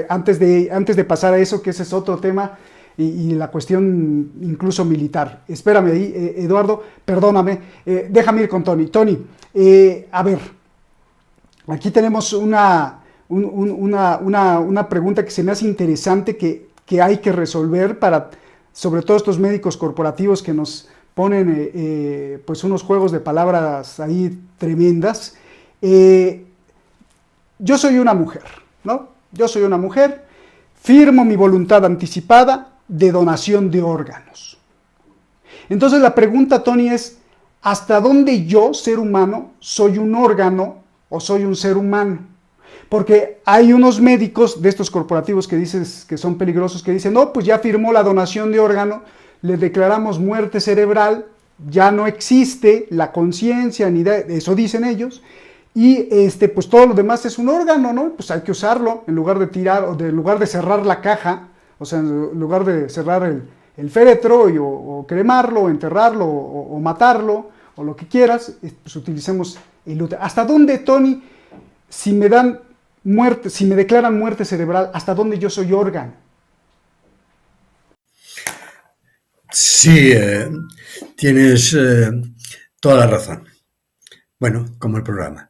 antes de pasar a eso, que ese es otro tema, y la cuestión incluso militar. Espérame ahí, Eduardo, perdóname, déjame ir con Tony. Tony, a ver, aquí tenemos una pregunta que se me hace interesante, que hay que resolver para, sobre todo estos médicos corporativos que nos ponen pues unos juegos de palabras ahí tremendas. Yo soy una mujer, ¿no? Yo soy una mujer, firmo mi voluntad anticipada de donación de órganos. Entonces la pregunta, Tony, es ¿hasta dónde yo, ser humano, soy un órgano o soy un ser humano? Porque hay unos médicos de estos corporativos que dices que son peligrosos, que dicen, no, pues ya firmó la donación de órgano, le declaramos muerte cerebral, ya no existe la conciencia, ni eso dicen ellos, y pues todo lo demás es un órgano, ¿no? Pues hay que usarlo en lugar de tirar, o en lugar de cerrar la caja, o sea, en lugar de cerrar el féretro o cremarlo, o enterrarlo, o matarlo, o lo que quieras, pues utilicemos el útero. ¿Hasta dónde, Tony, si me declaran muerte cerebral, hasta dónde yo soy órgano? Sí, tienes toda la razón. Bueno, como el programa.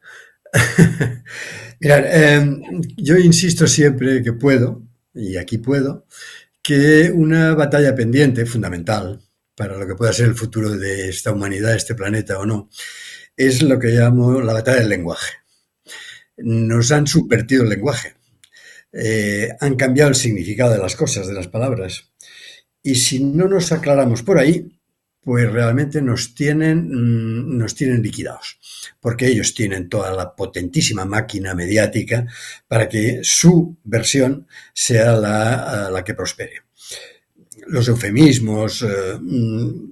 Mirad, yo insisto siempre que puedo, y aquí puedo, que una batalla pendiente, fundamental, para lo que pueda ser el futuro de esta humanidad, este planeta o no, es lo que llamo la batalla del lenguaje. Nos han subvertido el lenguaje, han cambiado el significado de las cosas, de las palabras, y si no nos aclaramos por ahí, pues realmente nos tienen liquidados, porque ellos tienen toda la potentísima máquina mediática para que su versión sea la que prospere. Los eufemismos,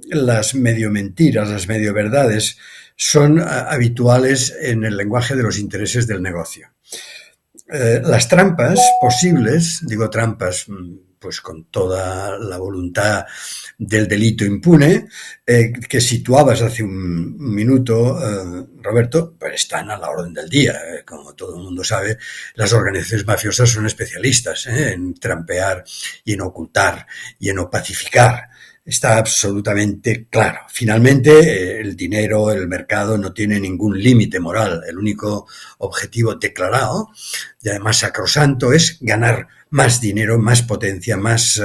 las medio mentiras, las medio verdades, son habituales en el lenguaje de los intereses del negocio. Las trampas posibles, digo trampas, pues con toda la voluntad del delito impune, que situabas hace un minuto, Roberto, pues están a la orden del día. Como todo el mundo sabe, las organizaciones mafiosas son especialistas en trampear y en ocultar y en opacificar. Está absolutamente claro. Finalmente, el dinero, el mercado no tiene ningún límite moral. El único objetivo declarado, y además sacrosanto, es ganar más dinero, más potencia, más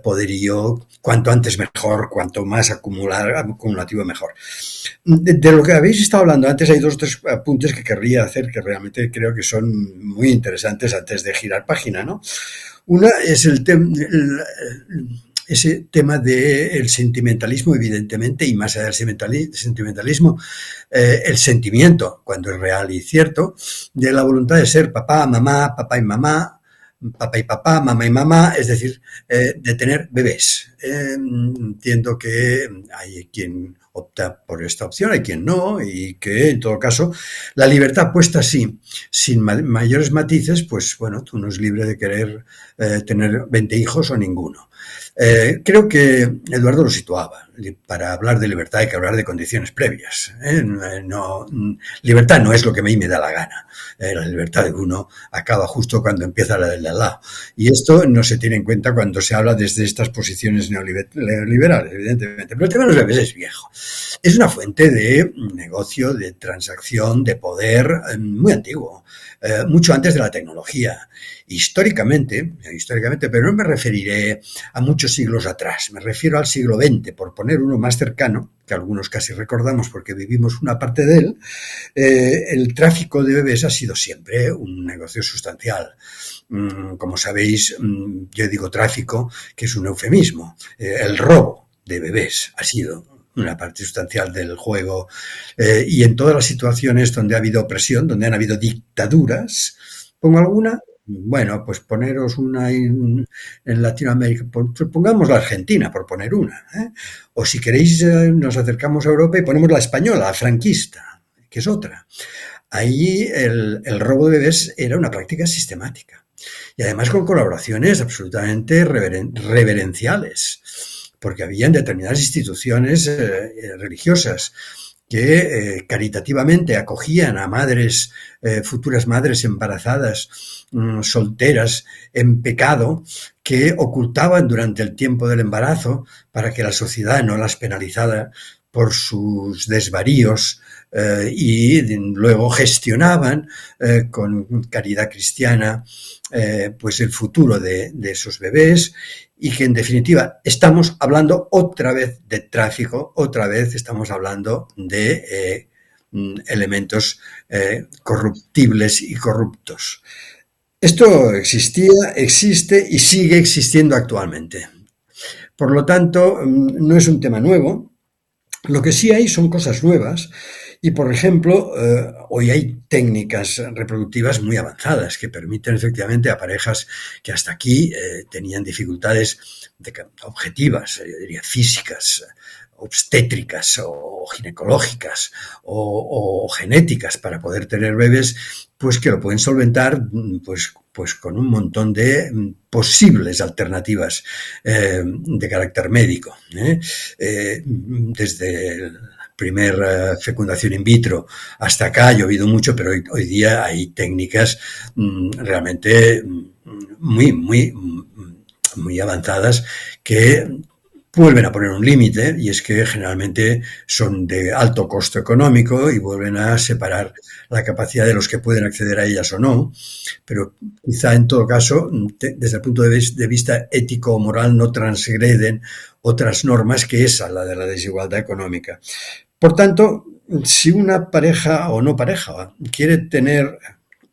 poderío, cuanto antes mejor, cuanto más acumulativo mejor. De lo que habéis estado hablando antes, hay dos o tres apuntes que querría hacer que realmente creo que son muy interesantes antes de girar página, ¿no? Una es ese tema del sentimentalismo, evidentemente, y más allá del sentimentalismo, el sentimiento, cuando es real y cierto, de la voluntad de ser papá y mamá, mamá y mamá, es decir, de tener bebés. Entiendo que hay quien opta por esta opción, hay quien no, y que en todo caso la libertad puesta así, sin mayores matices, pues bueno, tú no es libre de querer tener 20 hijos o ninguno. Creo que Eduardo lo situaba. Para hablar de libertad hay que hablar de condiciones previas. Libertad no es lo que a mí me da la gana. La libertad de uno acaba justo cuando empieza la del de al lado. Y esto no se tiene en cuenta cuando se habla desde estas posiciones neoliberales, evidentemente. Pero el tema de los bebés es viejo. Es una fuente de negocio, de transacción, de poder muy antiguo. Mucho antes de la tecnología. Históricamente, pero no me referiré a muchos siglos atrás, me refiero al siglo XX, por poner uno más cercano, que algunos casi recordamos porque vivimos una parte de él. El tráfico de bebés ha sido siempre un negocio sustancial. Como sabéis, yo digo tráfico, que es un eufemismo. El robo de bebés ha sido una parte sustancial del juego, y en todas las situaciones donde ha habido opresión, donde han habido dictaduras. ¿Pongo alguna? Bueno, pues poneros una en Latinoamérica, pongamos la Argentina, por poner una. O si queréis, nos acercamos a Europa y ponemos la española, la franquista, que es otra. Ahí el robo de bebés era una práctica sistemática. Y además con colaboraciones absolutamente reverenciales, porque habían determinadas instituciones religiosas que caritativamente acogían a madres, futuras madres embarazadas, solteras, en pecado, que ocultaban durante el tiempo del embarazo para que la sociedad no las penalizara por sus desvaríos, y luego gestionaban con caridad cristiana pues el futuro de esos bebés, y que en definitiva estamos hablando otra vez de tráfico, otra vez estamos hablando de elementos corruptibles y corruptos. Esto existía, existe y sigue existiendo actualmente. Por lo tanto, no es un tema nuevo. Lo que sí hay son cosas nuevas. Y, por ejemplo, hoy hay técnicas reproductivas muy avanzadas que permiten efectivamente a parejas que hasta aquí tenían dificultades objetivas, yo diría físicas, obstétricas o ginecológicas o genéticas para poder tener bebés, pues que lo pueden solventar pues con un montón de posibles alternativas de carácter médico. Desde primer fecundación in vitro hasta acá ha llovido mucho, pero hoy día hay técnicas realmente muy avanzadas que vuelven a poner un límite, y es que generalmente son de alto costo económico y vuelven a separar la capacidad de los que pueden acceder a ellas o no, pero quizá en todo caso, desde el punto de vista ético o moral, no transgreden otras normas que esa, la de la desigualdad económica. Por tanto, si una pareja o no pareja quiere tener...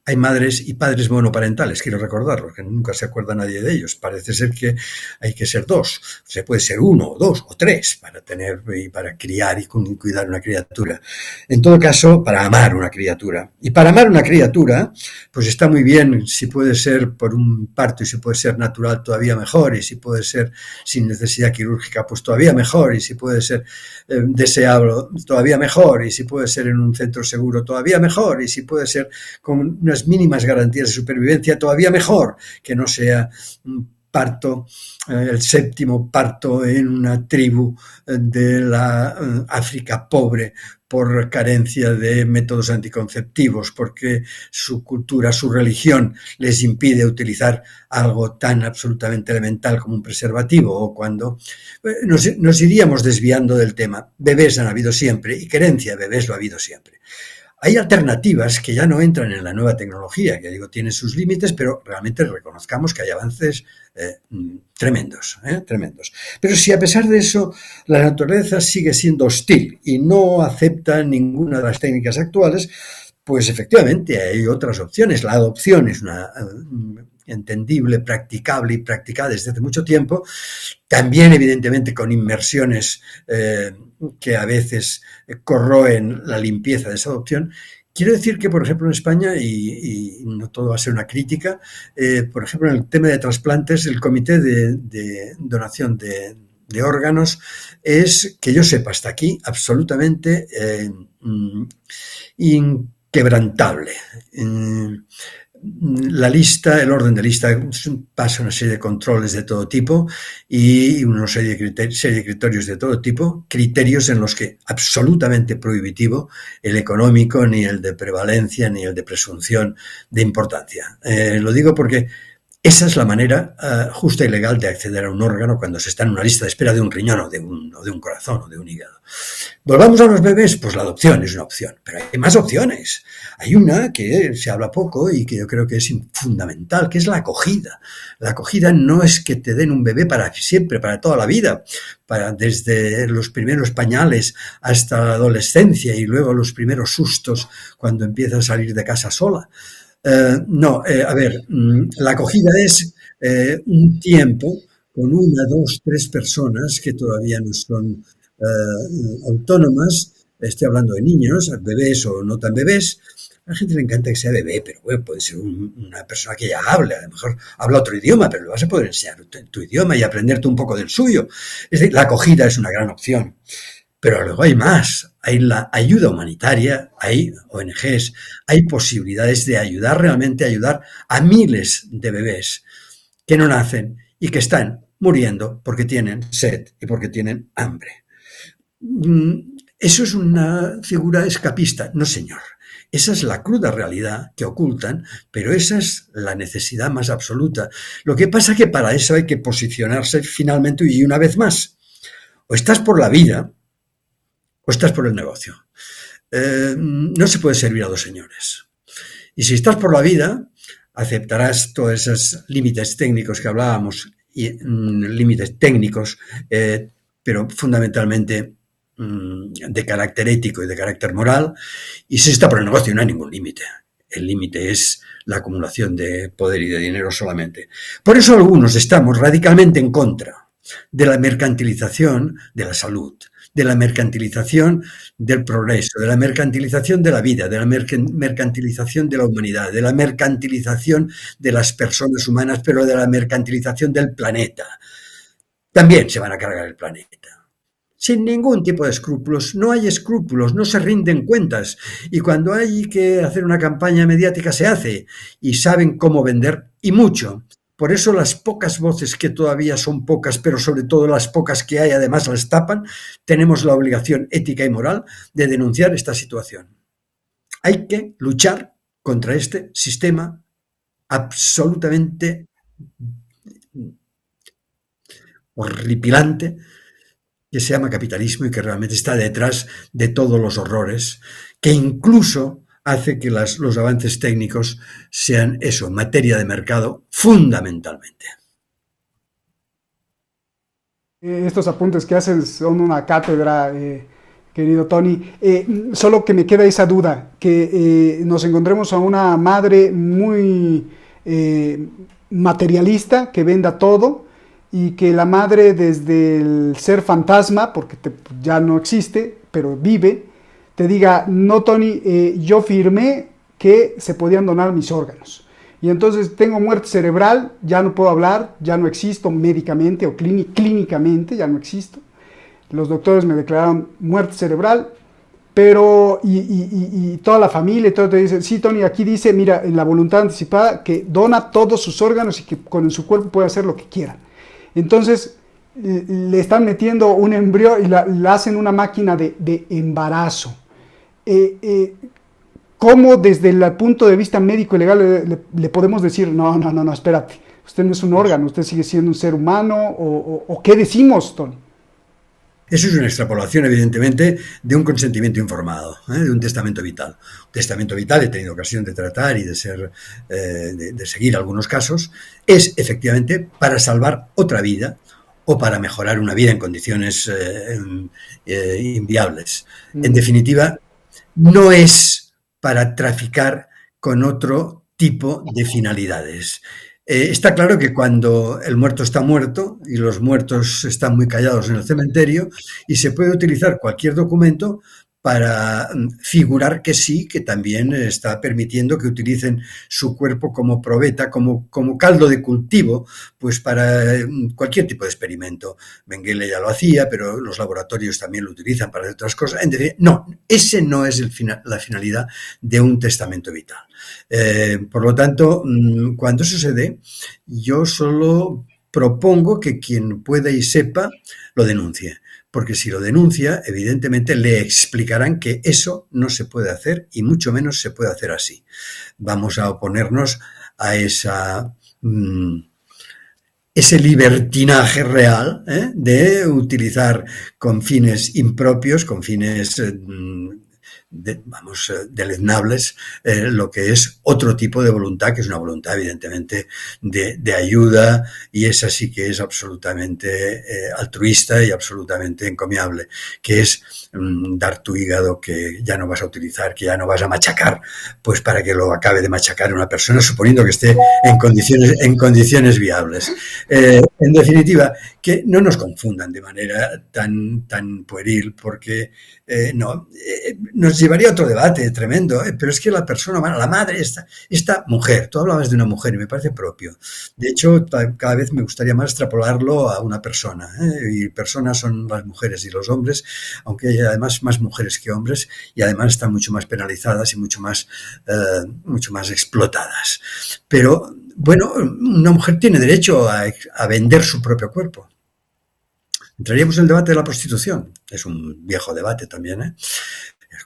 Hay madres y padres monoparentales, quiero recordarlo, que nunca se acuerda nadie de ellos. Parece ser que hay que ser dos. Se puede ser uno, o dos, o tres para tener y para criar y cuidar una criatura. En todo caso, para amar una criatura. Y para amar una criatura, pues está muy bien si puede ser por un parto y si puede ser natural, todavía mejor. Y si puede ser sin necesidad quirúrgica, pues todavía mejor. Y si puede ser deseable, todavía mejor. Y si puede ser en un centro seguro, todavía mejor. Y si puede ser con unas mínimas garantías de supervivencia, todavía mejor, que no sea un parto, el séptimo parto en una tribu de la África pobre por carencia de métodos anticonceptivos, porque su cultura, su religión les impide utilizar algo tan absolutamente elemental como un preservativo, o cuando nos iríamos desviando del tema. Bebés han habido siempre y querencia de bebés lo ha habido siempre. Hay alternativas que ya no entran en la nueva tecnología, que digo, tiene sus límites, pero realmente reconozcamos que hay avances tremendos. Pero si a pesar de eso la naturaleza sigue siendo hostil y no acepta ninguna de las técnicas actuales, pues efectivamente hay otras opciones. La adopción es una entendible, practicable y practicada desde hace mucho tiempo, también evidentemente con inmersiones que a veces corroen la limpieza de esa adopción. Quiero decir que, por ejemplo, en España, y no todo va a ser una crítica, por ejemplo, en el tema de trasplantes, el Comité de Donación de Órganos es, que yo sepa hasta aquí, absolutamente inquebrantable. La lista, el orden de lista pasa una serie de controles de todo tipo y una serie de criterios de todo tipo, criterios en los que absolutamente prohibitivo el económico, ni el de prevalencia, ni el de presunción de importancia. Lo digo porque esa es la manera justa y legal de acceder a un órgano cuando se está en una lista de espera de un riñón o de un corazón o de un hígado. Volvamos a los bebés, pues la adopción es una opción, pero hay más opciones. Hay una que se habla poco y que yo creo que es fundamental, que es la acogida. La acogida no es que te den un bebé para siempre, para toda la vida, desde los primeros pañales hasta la adolescencia y luego los primeros sustos cuando empieza a salir de casa sola. La acogida es un tiempo con una, dos, tres personas que todavía no son autónomas. Estoy hablando de niños, bebés o no tan bebés. A la gente le encanta que sea bebé, pero bueno, puede ser una persona que ya hable, a lo mejor habla otro idioma, pero le vas a poder enseñar tu idioma y aprenderte un poco del suyo. Es decir, la acogida es una gran opción. Pero luego hay más, hay la ayuda humanitaria, hay ONGs, hay posibilidades de realmente ayudar a miles de bebés que no nacen y que están muriendo porque tienen sed y porque tienen hambre. ¿Eso es una figura escapista? No, señor. Esa es la cruda realidad que ocultan, pero esa es la necesidad más absoluta. Lo que pasa es que para eso hay que posicionarse finalmente y una vez más. O estás por la vida o estás por el negocio. No se puede servir a dos señores. Y si estás por la vida, aceptarás todos esos límites técnicos que hablábamos, límites técnicos, pero fundamentalmente de carácter ético y de carácter moral. Y si está por el negocio, no hay ningún límite. El límite es la acumulación de poder y de dinero solamente. Por eso algunos estamos radicalmente en contra de la mercantilización de la salud, de la mercantilización del progreso, de la mercantilización de la vida, de la mercantilización de la humanidad, de la mercantilización de las personas humanas, pero de la mercantilización del planeta. También se van a cargar el planeta. Sin ningún tipo de escrúpulos, no hay escrúpulos, no se rinden cuentas. Y cuando hay que hacer una campaña mediática se hace y saben cómo vender y mucho. Por eso las pocas voces que todavía son pocas, pero sobre todo las pocas que hay además las tapan, tenemos la obligación ética y moral de denunciar esta situación. Hay que luchar contra este sistema absolutamente horripilante que se llama capitalismo y que realmente está detrás de todos los horrores, que incluso hace que los avances técnicos sean eso, materia de mercado, fundamentalmente. Estos apuntes que haces son una cátedra, querido Tony. Solo que me queda esa duda, que nos encontremos a una madre muy materialista, que venda todo, y que la madre desde el ser fantasma, porque ya no existe, pero vive, te diga, no Tony, yo firmé que se podían donar mis órganos. Y entonces tengo muerte cerebral, ya no puedo hablar, ya no existo médicamente o clínicamente, ya no existo. Los doctores me declararon muerte cerebral, pero y toda la familia y todo te dice, sí Tony, aquí dice, mira, en la voluntad anticipada, que dona todos sus órganos y que con su cuerpo puede hacer lo que quiera. Entonces le están metiendo un embrión y la hacen una máquina de embarazo. ¿Cómo desde el punto de vista médico y legal le podemos decir, no, espérate, usted no es un órgano, usted sigue siendo un ser humano, o qué decimos, Tony? Eso es una extrapolación, evidentemente, de un consentimiento informado, de un testamento vital. Un testamento vital, he tenido ocasión de tratar y de seguir algunos casos, es efectivamente para salvar otra vida o para mejorar una vida en condiciones inviables. En definitiva, no es para traficar con otro tipo de finalidades. Está claro que cuando el muerto está muerto y los muertos están muy callados en el cementerio y se puede utilizar cualquier documento para figurar que sí, que también está permitiendo que utilicen su cuerpo como probeta, como caldo de cultivo, pues para cualquier tipo de experimento. Mengele ya lo hacía, pero los laboratorios también lo utilizan para otras cosas. Entonces, no, ese no es la finalidad de un testamento vital. Por lo tanto, cuando eso se dé, yo solo propongo que quien pueda y sepa lo denuncie. Porque si lo denuncia, evidentemente le explicarán que eso no se puede hacer y mucho menos se puede hacer así. Vamos a oponernos a ese libertinaje real de utilizar con fines impropios, con fines deleznables, lo que es otro tipo de voluntad, que es una voluntad evidentemente de ayuda, y esa sí que es absolutamente altruista y absolutamente encomiable, que es dar tu hígado que ya no vas a utilizar, que ya no vas a machacar, pues para que lo acabe de machacar una persona, suponiendo que esté en condiciones viables. En definitiva, que no nos confundan de manera tan pueril, porque nos llevaría a otro debate tremendo, pero es que la persona humana, la madre, esta mujer, tú hablabas de una mujer y me parece propio. De hecho, cada vez me gustaría más extrapolarlo a una persona, y personas son las mujeres y los hombres, aunque hay además más mujeres que hombres, y además están mucho más penalizadas y mucho más explotadas. Pero, bueno, una mujer tiene derecho a vender su propio cuerpo. Entraríamos en el debate de la prostitución. Es un viejo debate también,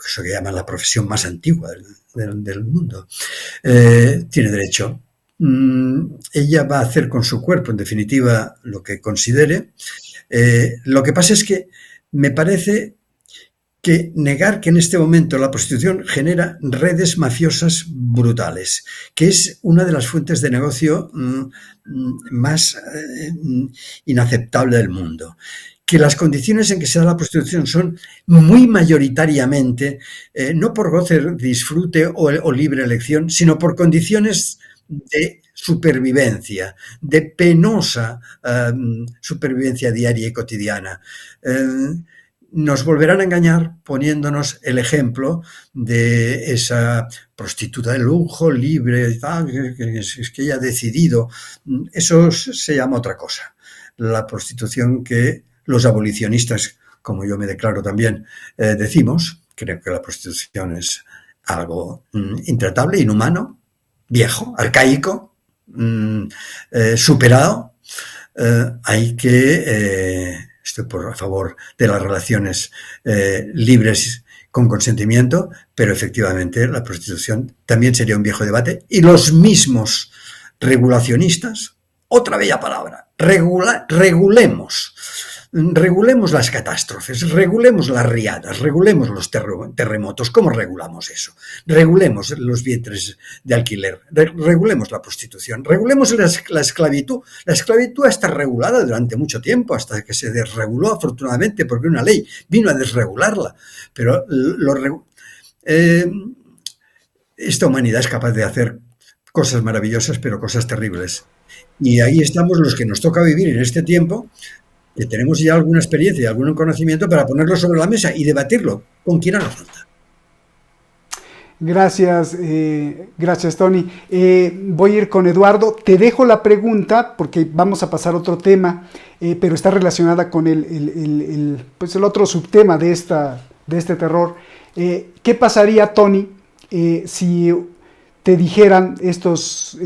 eso que llaman la profesión más antigua del mundo. Tiene derecho. Ella va a hacer con su cuerpo, en definitiva, lo que considere. Lo que pasa es que me parece que negar que en este momento la prostitución genera redes mafiosas brutales, que es una de las fuentes de negocio más inaceptable del mundo. Que las condiciones en que se da la prostitución son muy mayoritariamente, no por goce, disfrute o libre elección, sino por condiciones de supervivencia, de penosa supervivencia diaria y cotidiana. Nos volverán a engañar poniéndonos el ejemplo de esa prostituta de lujo, libre, es que ella ha decidido. Eso se llama otra cosa. La prostitución que los abolicionistas, como yo me declaro también, decimos. Creo que la prostitución es algo intratable, inhumano, viejo, arcaico, superado. Hay que... estoy a favor de las relaciones libres con consentimiento, pero efectivamente la prostitución también sería un viejo debate, y los mismos regulacionistas, otra bella palabra, regulemos Regulemos las catástrofes, regulemos las riadas, regulemos los terremotos. ¿Cómo regulamos eso? Regulemos los vientres de alquiler, regulemos la prostitución, regulemos la esclavitud. La esclavitud está regulada durante mucho tiempo, hasta que se desreguló, afortunadamente, porque una ley vino a desregularla. Pero esta humanidad es capaz de hacer cosas maravillosas, pero cosas terribles. Y ahí estamos los que nos toca vivir en este tiempo, que tenemos ya alguna experiencia y algún conocimiento para ponerlo sobre la mesa y debatirlo con quien haga falta. Gracias, gracias Tony. Voy a ir con Eduardo. Te dejo la pregunta porque vamos a pasar a otro tema, pero está relacionada con el otro subtema de este terror. ¿Qué pasaría, Tony, si te dijeran estos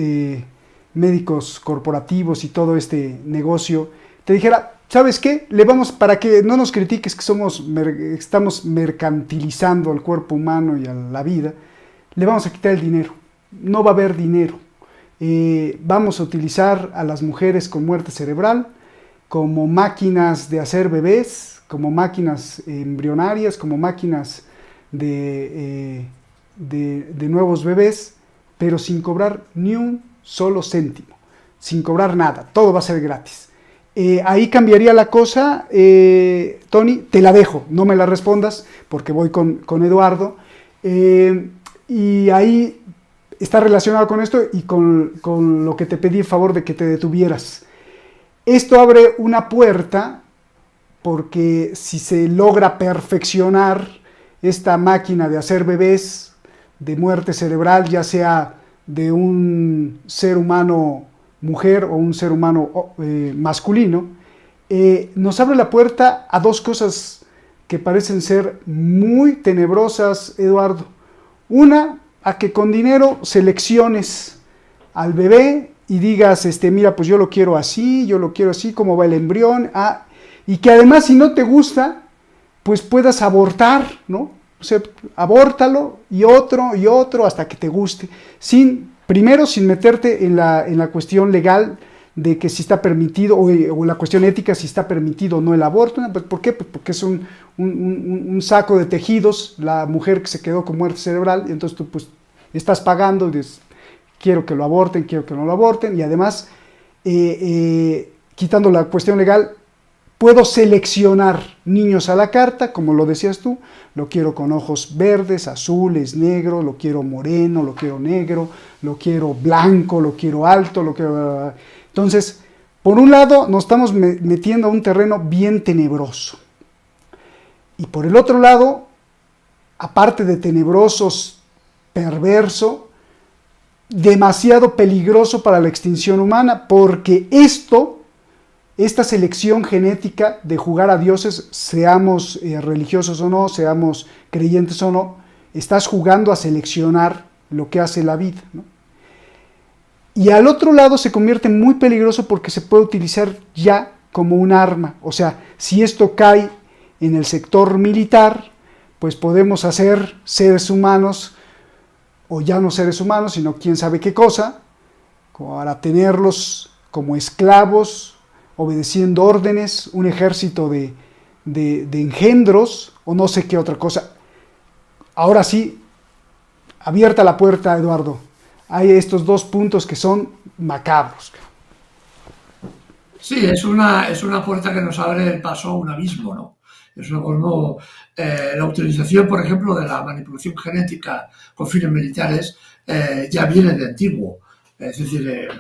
médicos corporativos y todo este negocio, te dijera, ¿sabes qué? Para que no nos critiques que estamos mercantilizando al cuerpo humano y a la vida, le vamos a quitar el dinero. No va a haber dinero. Vamos a utilizar a las mujeres con muerte cerebral como máquinas de hacer bebés, como máquinas embrionarias, como máquinas de nuevos bebés, pero sin cobrar ni un solo céntimo, sin cobrar nada. Todo va a ser gratis. Ahí cambiaría la cosa, Tony, te la dejo, no me la respondas porque voy con Eduardo, y ahí está relacionado con esto y con lo que te pedí, favor de que te detuvieras. Esto abre una puerta porque si se logra perfeccionar esta máquina de hacer bebés de muerte cerebral, ya sea de un ser humano mujer o un ser humano masculino, nos abre la puerta a dos cosas que parecen ser muy tenebrosas, Eduardo. Una, a que con dinero selecciones al bebé y digas, mira, pues yo lo quiero así, cómo va el embrión, y que además si no te gusta, pues puedas abortar, ¿no? O sea, abórtalo y otro hasta que te guste, primero sin meterte en la cuestión legal de que si está permitido, o la cuestión ética si está permitido o no el aborto. Pues, ¿por qué? Pues porque es un saco de tejidos, la mujer que se quedó con muerte cerebral, y entonces tú pues estás pagando y dices, quiero que lo aborten, quiero que no lo aborten, y además, quitando la cuestión legal, puedo seleccionar niños a la carta, como lo decías tú, lo quiero con ojos verdes, azules, negros, lo quiero moreno, lo quiero negro, lo quiero blanco, lo quiero alto, lo quiero... Entonces, por un lado, nos estamos metiendo a un terreno bien tenebroso. Y por el otro lado, aparte de tenebrosos, perverso, demasiado peligroso para la extinción humana, porque esta selección genética de jugar a dioses, seamos religiosos o no, seamos creyentes o no, estás jugando a seleccionar lo que hace la vida, ¿no? Y al otro lado se convierte muy peligroso porque se puede utilizar ya como un arma. O sea, si esto cae en el sector militar, pues podemos hacer seres humanos, o ya no seres humanos, sino quién sabe qué cosa, para tenerlos como esclavos, obedeciendo órdenes, un ejército de engendros, o no sé qué otra cosa. Ahora sí, abierta la puerta, Eduardo. Hay estos dos puntos que son macabros. Sí, es una puerta que nos abre el paso a un abismo, ¿no? Es como la utilización, por ejemplo, de la manipulación genética con fines militares ya viene de antiguo. Es decir, el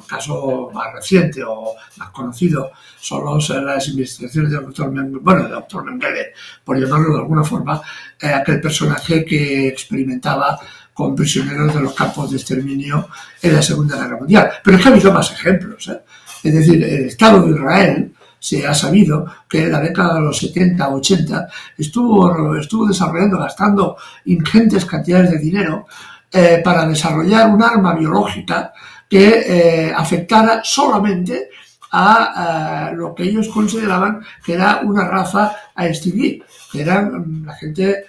caso más reciente o más conocido son las investigaciones del doctor Mengele, por llamarlo de alguna forma, aquel personaje que experimentaba con prisioneros de los campos de exterminio en la Segunda Guerra Mundial. Pero es que ha habido más ejemplos, ¿eh? Es decir, el Estado de Israel se ha sabido que en la década de los 70, 80 estuvo desarrollando, gastando ingentes cantidades de dinero para desarrollar un arma biológica que afectara solamente a lo que ellos consideraban que era una raza a extinguir, que eran la gente,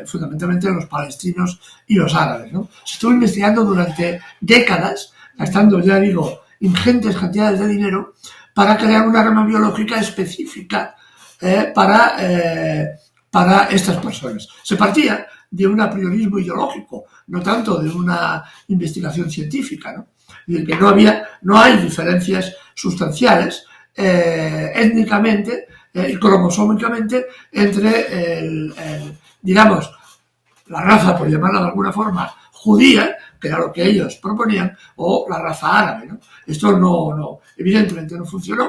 fundamentalmente los palestinos y los árabes, ¿no? Se estuvo investigando durante décadas, gastando, ya digo, ingentes cantidades de dinero para crear un arma biológica específica para estas personas. Se partía de un apriorismo ideológico, no tanto de una investigación científica, ¿no? Y que no hay diferencias sustanciales étnicamente y cromosómicamente entre digamos, la raza, por llamarla de alguna forma, judía, que era lo que ellos proponían, o la raza árabe, ¿no? Esto evidentemente no funcionó,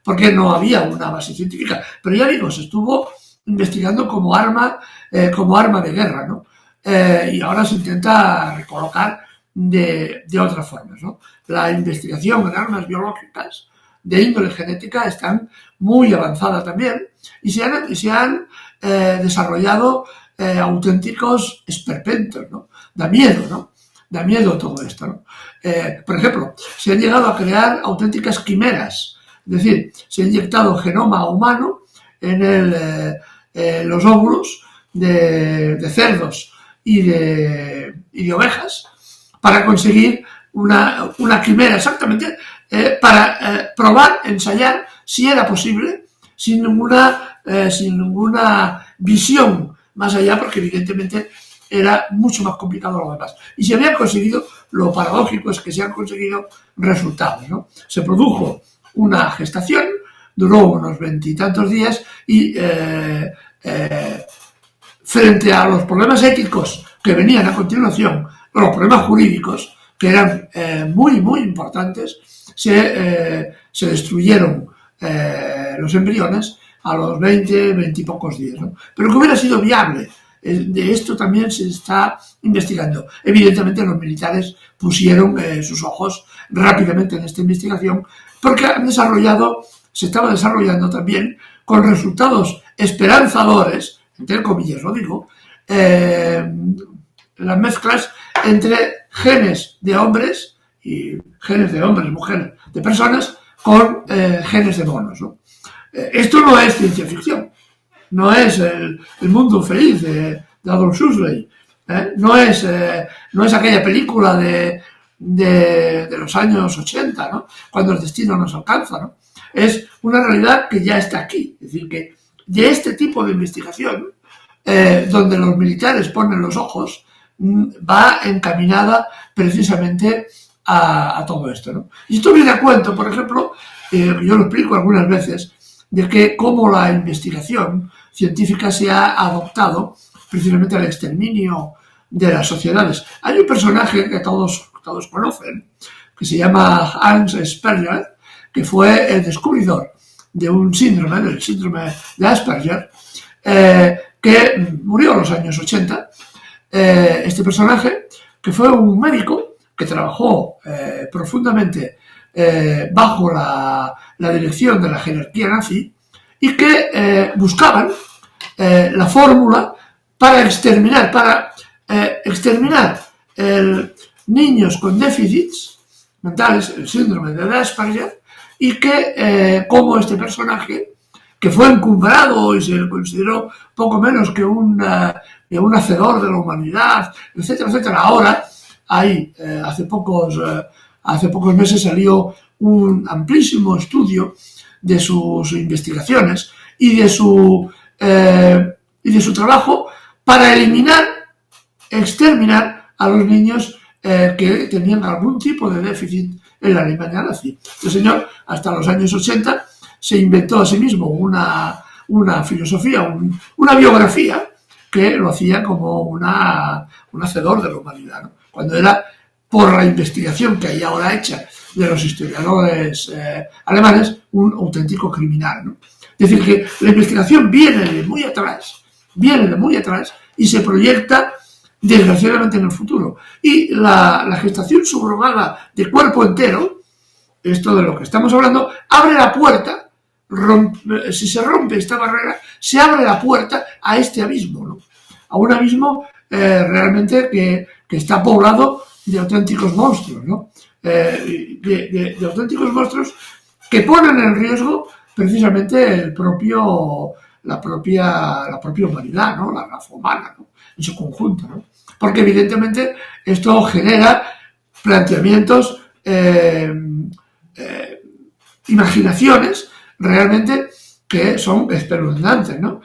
porque no había una base científica. Pero ya digo, se estuvo investigando como arma de guerra, ¿no? Y ahora se intenta recolocar de otras formas, ¿no? La investigación en armas biológicas de índole genética están muy avanzada también y se han desarrollado auténticos esperpentos, ¿no? Da miedo, ¿no? Da miedo todo esto, ¿no? Por ejemplo, se han llegado a crear auténticas quimeras, es decir, se ha inyectado genoma humano en los óvulos de cerdos y de ovejas para conseguir una quimera exactamente para probar, ensayar si era posible sin ninguna visión más allá, porque evidentemente era mucho más complicado lo demás. Y se habían conseguido, lo paradójico es que se han conseguido resultados, ¿no? Se produjo una gestación, duró unos 20 y tantos días y frente a los problemas éticos que venían a continuación, los problemas jurídicos, que eran muy, muy importantes, se destruyeron los embriones a los 20 y pocos días, ¿no? Pero que hubiera sido viable. De esto también se está investigando. Evidentemente los militares pusieron sus ojos rápidamente en esta investigación porque se estaba desarrollando también con resultados esperanzadores, entre comillas lo digo, las mezclas entre genes de hombres y genes de hombres, mujeres, de personas con genes de monos, ¿no? Esto no es ciencia ficción, no es el mundo feliz de Aldous Huxley, no es aquella película de los años 80, ¿no? Cuando el destino nos alcanza, ¿no? Es una realidad que ya está aquí, es decir, que de este tipo de investigación, donde los militares ponen los ojos, va encaminada precisamente a todo esto, ¿no? Y esto viene a cuento, por ejemplo, yo lo explico algunas veces, de que cómo la investigación científica se ha adoptado precisamente al exterminio de las sociedades. Hay un personaje que todos conocen, que se llama Hans Asperger, que fue el descubridor de un síndrome, del síndrome de Asperger, que murió en los años 80. Este personaje, que fue un médico que trabajó profundamente bajo la dirección de la jerarquía nazi y que buscaban la fórmula para exterminar niños con déficits mentales, el síndrome de Asperger, y que como este personaje, que fue encumbrado y se le consideró poco menos que un hacedor de la humanidad, etcétera, etcétera. Ahora hace pocos meses salió un amplísimo estudio de sus investigaciones y de su trabajo para exterminar a los niños que tenían algún tipo de déficit en la Alemania nazi. Este señor, hasta los años 80, se inventó a sí mismo una filosofía, una biografía que lo hacía como un hacedor de la humanidad, ¿no? Cuando era, por la investigación que hay ahora hecha de los historiadores alemanes, un auténtico criminal, ¿no? Es decir, que la investigación viene de muy atrás y se proyecta desgraciadamente en el futuro. Y la gestación subrogada de cuerpo entero, esto de lo que estamos hablando, abre la puerta. Si se rompe esta barrera, se abre la puerta a este abismo, ¿no? A un abismo realmente que está poblado de auténticos monstruos, ¿no? De auténticos monstruos que ponen en riesgo precisamente la propia humanidad, ¿no? La raza humana, ¿no? En su conjunto, ¿no? Porque evidentemente esto genera planteamientos imaginaciones realmente que son espeluznantes, ¿no?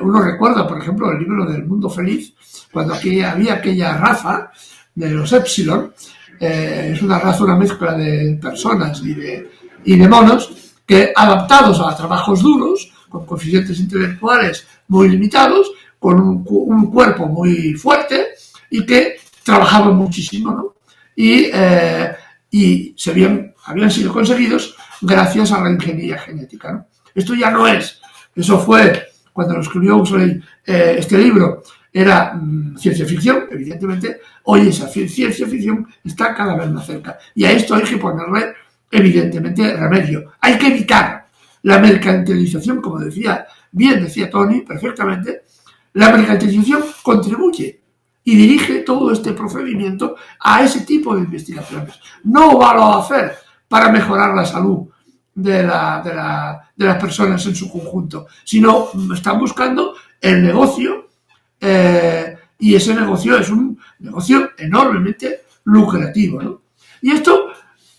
Uno recuerda, por ejemplo, el libro del Mundo Feliz, cuando aquí había aquella raza de los Epsilon, es una raza, una mezcla de personas y de monos, que adaptados a trabajos duros, con coeficientes intelectuales muy limitados, con un cuerpo muy fuerte y que trabajaban muchísimo, ¿no? Y habían sido conseguidos gracias a la ingeniería genética, ¿no? Esto ya no es. Eso fue cuando lo escribió Huxley, este libro, era ciencia ficción, evidentemente. Hoy esa ciencia ficción está cada vez más cerca. Y a esto hay que ponerle, evidentemente, remedio. Hay que evitar la mercantilización, como decía Tony perfectamente. La mercantilización contribuye y dirige todo este procedimiento a ese tipo de investigaciones. No va a hacer para mejorar la salud de las personas en su conjunto, sino están buscando el negocio, y ese negocio es un negocio enormemente lucrativo, ¿no? Y esto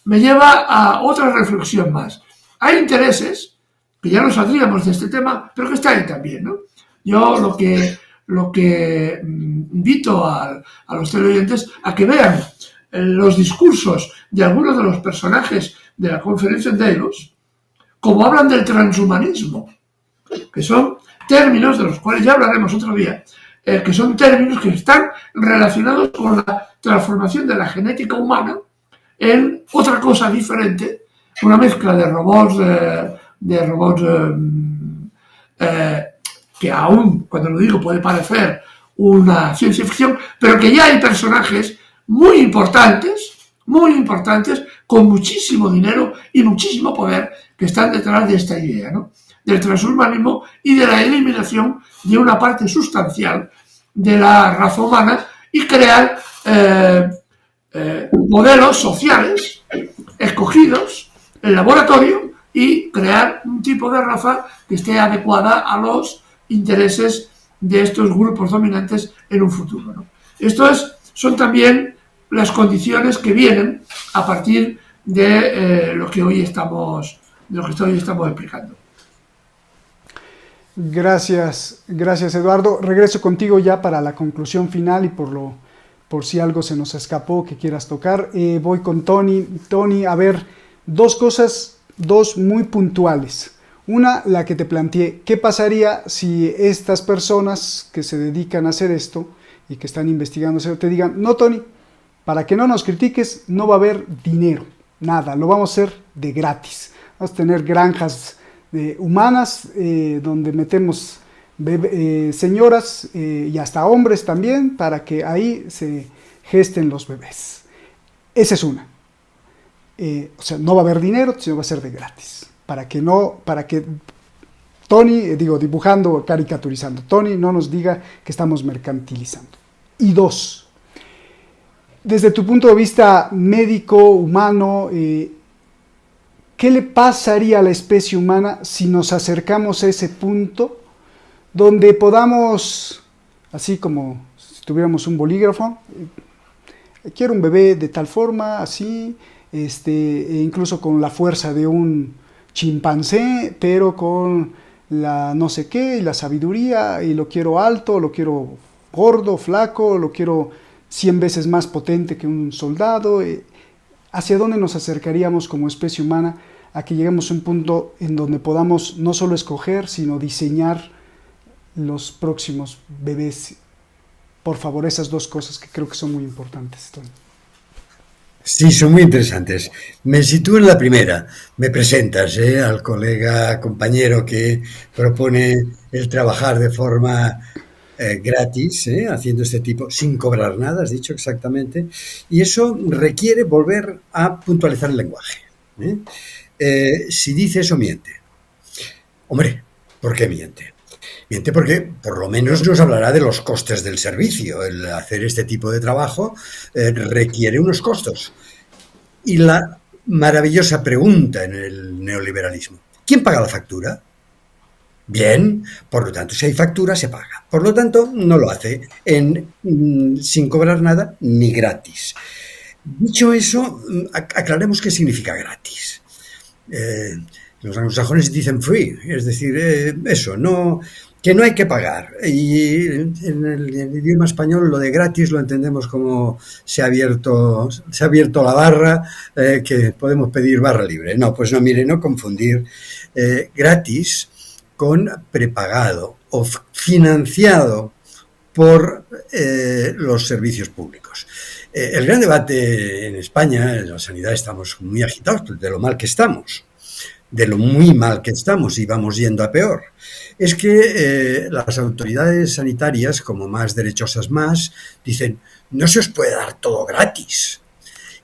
me lleva a otra reflexión más. Hay intereses, que ya no saldríamos de este tema, pero que están ahí también, ¿no? Yo lo que invito a los teleoyentes a que vean los discursos de algunos de los personajes de la conferencia de Davos, como hablan del transhumanismo, que son términos de los cuales ya hablaremos otro día, que son términos que están relacionados con la transformación de la genética humana en otra cosa diferente, una mezcla de robots, que aún, cuando lo digo, puede parecer una ciencia ficción, pero que ya hay personajes muy importantes, con muchísimo dinero y muchísimo poder, que están detrás de esta idea, ¿no? Del transhumanismo y de la eliminación de una parte sustancial de la raza humana y crear modelos sociales escogidos en laboratorio y crear un tipo de raza que esté adecuada a los intereses de estos grupos dominantes en un futuro, ¿no? Son también las condiciones que vienen a partir de lo que hoy estamos explicando. Gracias Eduardo. Regreso contigo ya para la conclusión final y por si algo se nos escapó que quieras tocar. Voy con Tony. Tony, a ver, dos muy puntuales. Una, la que te planteé. ¿Qué pasaría si estas personas que se dedican a hacer esto y que están investigando te digan, no, Tony, para que no nos critiques, no va a haber dinero, nada, lo vamos a hacer de gratis. Vamos a tener granjas humanas donde metemos señoras y hasta hombres también para que ahí se gesten los bebés. Esa es una. O sea, no va a haber dinero, sino va a ser de gratis. Para que Tony, dibujando, caricaturizando, Tony no nos diga que estamos mercantilizando. Y dos, desde tu punto de vista médico, humano, ¿qué le pasaría a la especie humana si nos acercamos a ese punto donde podamos, así como si tuviéramos un bolígrafo, quiero un bebé de tal forma, así, e incluso con la fuerza de un chimpancé, pero con la no sé qué y la sabiduría, y lo quiero alto, lo quiero gordo, flaco, lo quiero 100 veces más potente que un soldado? ¿Hacia dónde nos acercaríamos como especie humana a que lleguemos a un punto en donde podamos no solo escoger, sino diseñar los próximos bebés? Por favor, esas dos cosas que creo que son muy importantes, Tony. Sí, son muy interesantes. Me sitúo en la primera. Me presentas al colega, compañero que propone el trabajar de forma gratis, haciendo este tipo, sin cobrar nada, has dicho exactamente, y eso requiere volver a puntualizar el lenguaje. Si dice eso, miente. Hombre, ¿por qué miente? Miente porque por lo menos nos hablará de los costes del servicio. El hacer este tipo de trabajo requiere unos costos. Y la maravillosa pregunta en el neoliberalismo: ¿quién paga la factura? Bien, por lo tanto, si hay factura, se paga. Por lo tanto, no lo hace sin cobrar nada ni gratis. Dicho eso, aclaremos qué significa gratis. Los anglosajones dicen free, es decir, eso, no, que no hay que pagar. Y en el idioma español lo de gratis lo entendemos como se ha abierto la barra, que podemos pedir barra libre. No, pues no, mire, no confundir gratis con prepagado o financiado por los servicios públicos. El gran debate en España, en la sanidad, estamos muy agitados de lo mal que estamos, de lo muy mal que estamos y vamos yendo a peor. Es que las autoridades sanitarias, como más derechosas más, dicen, no se os puede dar todo gratis.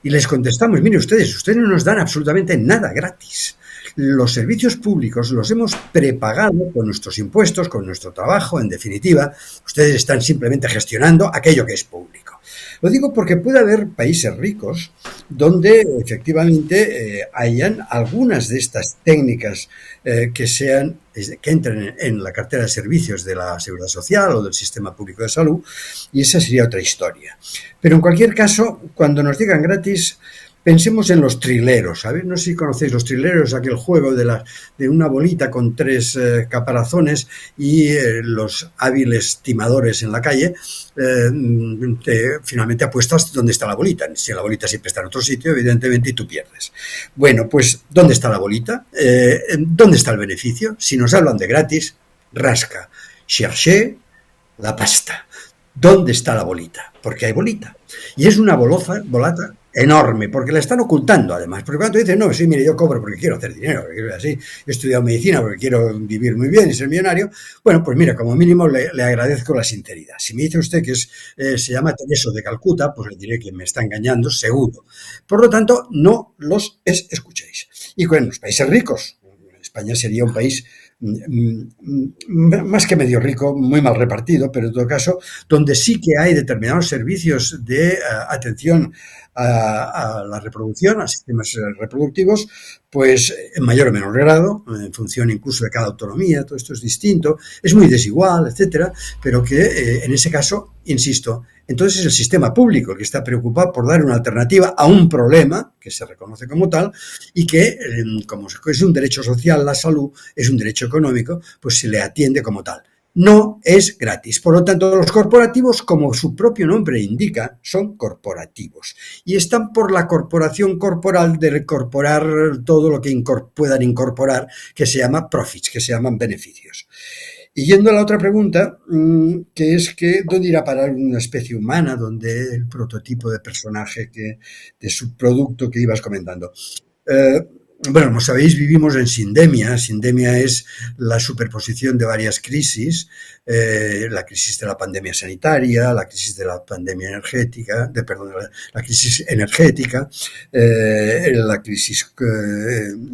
Y les contestamos, mire ustedes no nos dan absolutamente nada gratis. Los servicios públicos los hemos prepagado con nuestros impuestos, con nuestro trabajo, en definitiva. Ustedes están simplemente gestionando aquello que es público. Lo digo porque puede haber países ricos donde efectivamente hayan algunas de estas técnicas que entren en la cartera de servicios de la Seguridad Social o del Sistema Público de Salud, y esa sería otra historia. Pero en cualquier caso, cuando nos digan gratis, pensemos en los trileros, ¿sabes? No sé si conocéis los trileros, aquel juego de una bolita con 3 caparazones y los hábiles timadores en la calle, finalmente apuestas dónde está la bolita. Si la bolita siempre está en otro sitio, evidentemente, y tú pierdes. Bueno, pues, ¿dónde está la bolita? ¿Dónde está el beneficio? Si nos hablan de gratis, rasca. Cherchez la pasta. ¿Dónde está la bolita? Porque hay bolita. Y es una bolata enorme, porque la están ocultando además. Porque cuando dicen, no, sí, mire, yo cobro porque quiero hacer dinero, porque así, he estudiado medicina porque quiero vivir muy bien y ser millonario, bueno, pues mira, como mínimo le agradezco la sinceridad. Si me dice usted que se llama Tereso de Calcuta, pues le diré que me está engañando, seguro. Por lo tanto, no los escuchéis. Y con los países ricos, España sería un país más que medio rico, muy mal repartido, pero en todo caso, donde sí que hay determinados servicios de atención a la reproducción, a sistemas reproductivos, pues en mayor o menor grado, en función incluso de cada autonomía, todo esto es distinto, es muy desigual, etcétera, pero que en ese caso, insisto, entonces es el sistema público el que está preocupado por dar una alternativa a un problema que se reconoce como tal y que, como es un derecho social, la salud es un derecho económico, pues se le atiende como tal. No es gratis. Por lo tanto, los corporativos, como su propio nombre indica, son corporativos. Y están por la corporación corporal de incorporar todo lo que puedan incorporar, que se llama profits, que se llaman beneficios. Y yendo a la otra pregunta, que es que ¿dónde irá a parar una especie humana donde el prototipo de personaje de subproducto que ibas comentando? Bueno, como sabéis, vivimos en sindemia. Sindemia es la superposición de varias crisis, la crisis de la pandemia sanitaria, la crisis de la pandemia energética, la crisis energética, la crisis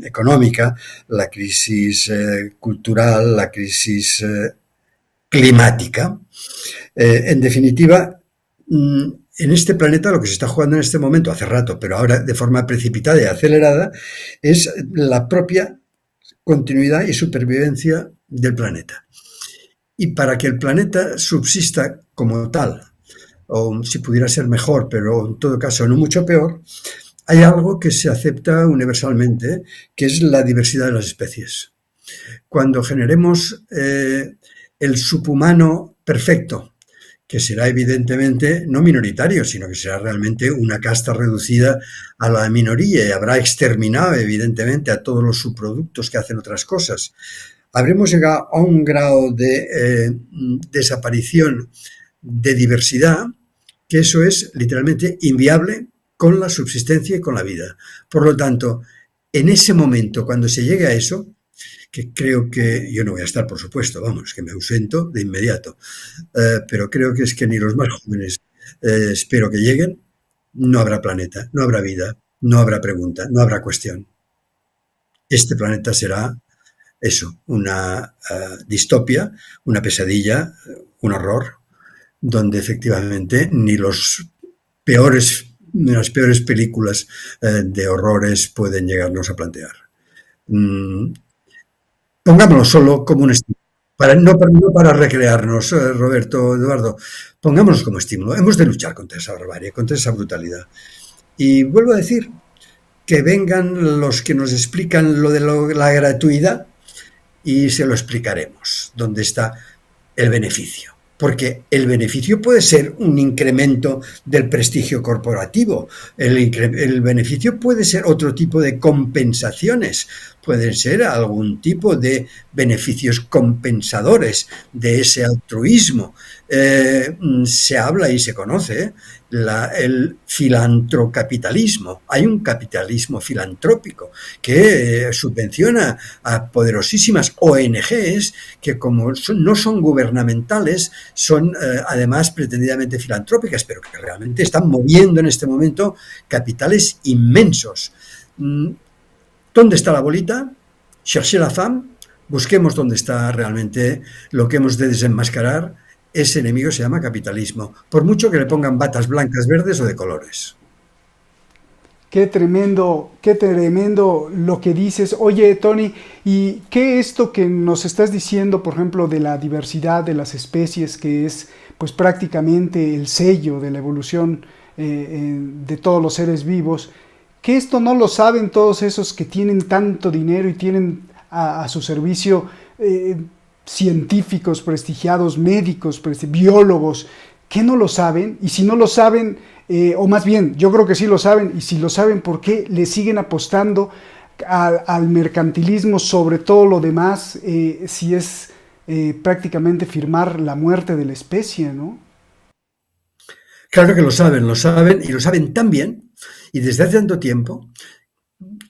económica, la crisis cultural, la crisis climática. En definitiva, en este planeta lo que se está jugando en este momento, hace rato, pero ahora de forma precipitada y acelerada, es la propia continuidad y supervivencia del planeta. Y para que el planeta subsista como tal, o si pudiera ser mejor, pero en todo caso no mucho peor, hay algo que se acepta universalmente, que es la diversidad de las especies. Cuando generemos el subhumano perfecto, que será evidentemente no minoritario, sino que será realmente una casta reducida a la minoría y habrá exterminado evidentemente a todos los subproductos que hacen otras cosas. Habremos llegado a un grado de desaparición de diversidad, que eso es literalmente inviable con la subsistencia y con la vida. Por lo tanto, en ese momento, cuando se llegue a eso, que creo que yo no voy a estar, por supuesto, vamos, que me ausento de inmediato, pero creo que es que ni los más jóvenes espero que lleguen, no habrá planeta, no habrá vida, no habrá pregunta, no habrá cuestión. Este planeta será eso, una distopia, una pesadilla, un horror, donde efectivamente ni las peores películas de horrores pueden llegarnos a plantear. Pongámoslo solo como un estímulo, no para recrearnos, Roberto, Eduardo, pongámoslo como estímulo. Hemos de luchar contra esa barbarie, contra esa brutalidad. Y vuelvo a decir que vengan los que nos explican lo de la gratuidad y se lo explicaremos, dónde está el beneficio. Porque el beneficio puede ser un incremento del prestigio corporativo, el beneficio puede ser otro tipo de compensaciones, pueden ser algún tipo de beneficios compensadores de ese altruismo. Se habla y se conoce el filantrocapitalismo. Hay un capitalismo filantrópico que subvenciona a poderosísimas ONGs que, como no son gubernamentales, son además pretendidamente filantrópicas, pero que realmente están moviendo en este momento capitales inmensos. ¿Dónde está la bolita? Cherchez la femme. Busquemos dónde está realmente lo que hemos de desenmascarar. Ese enemigo se llama capitalismo, por mucho que le pongan batas blancas, verdes o de colores. Qué tremendo lo que dices. Oye, Tony, ¿y qué esto que nos estás diciendo, por ejemplo, de la diversidad de las especies, que es pues prácticamente el sello de la evolución de todos los seres vivos, que esto no lo saben todos esos que tienen tanto dinero y tienen a su servicio científicos prestigiados, médicos, biólogos, que no lo saben? Y si no lo saben, o más bien, yo creo que sí lo saben, y si lo saben, ¿por qué le siguen apostando al mercantilismo sobre todo lo demás, si es prácticamente firmar la muerte de la especie, ¿no? Claro que lo saben y lo saben tan bien, y desde hace tanto tiempo.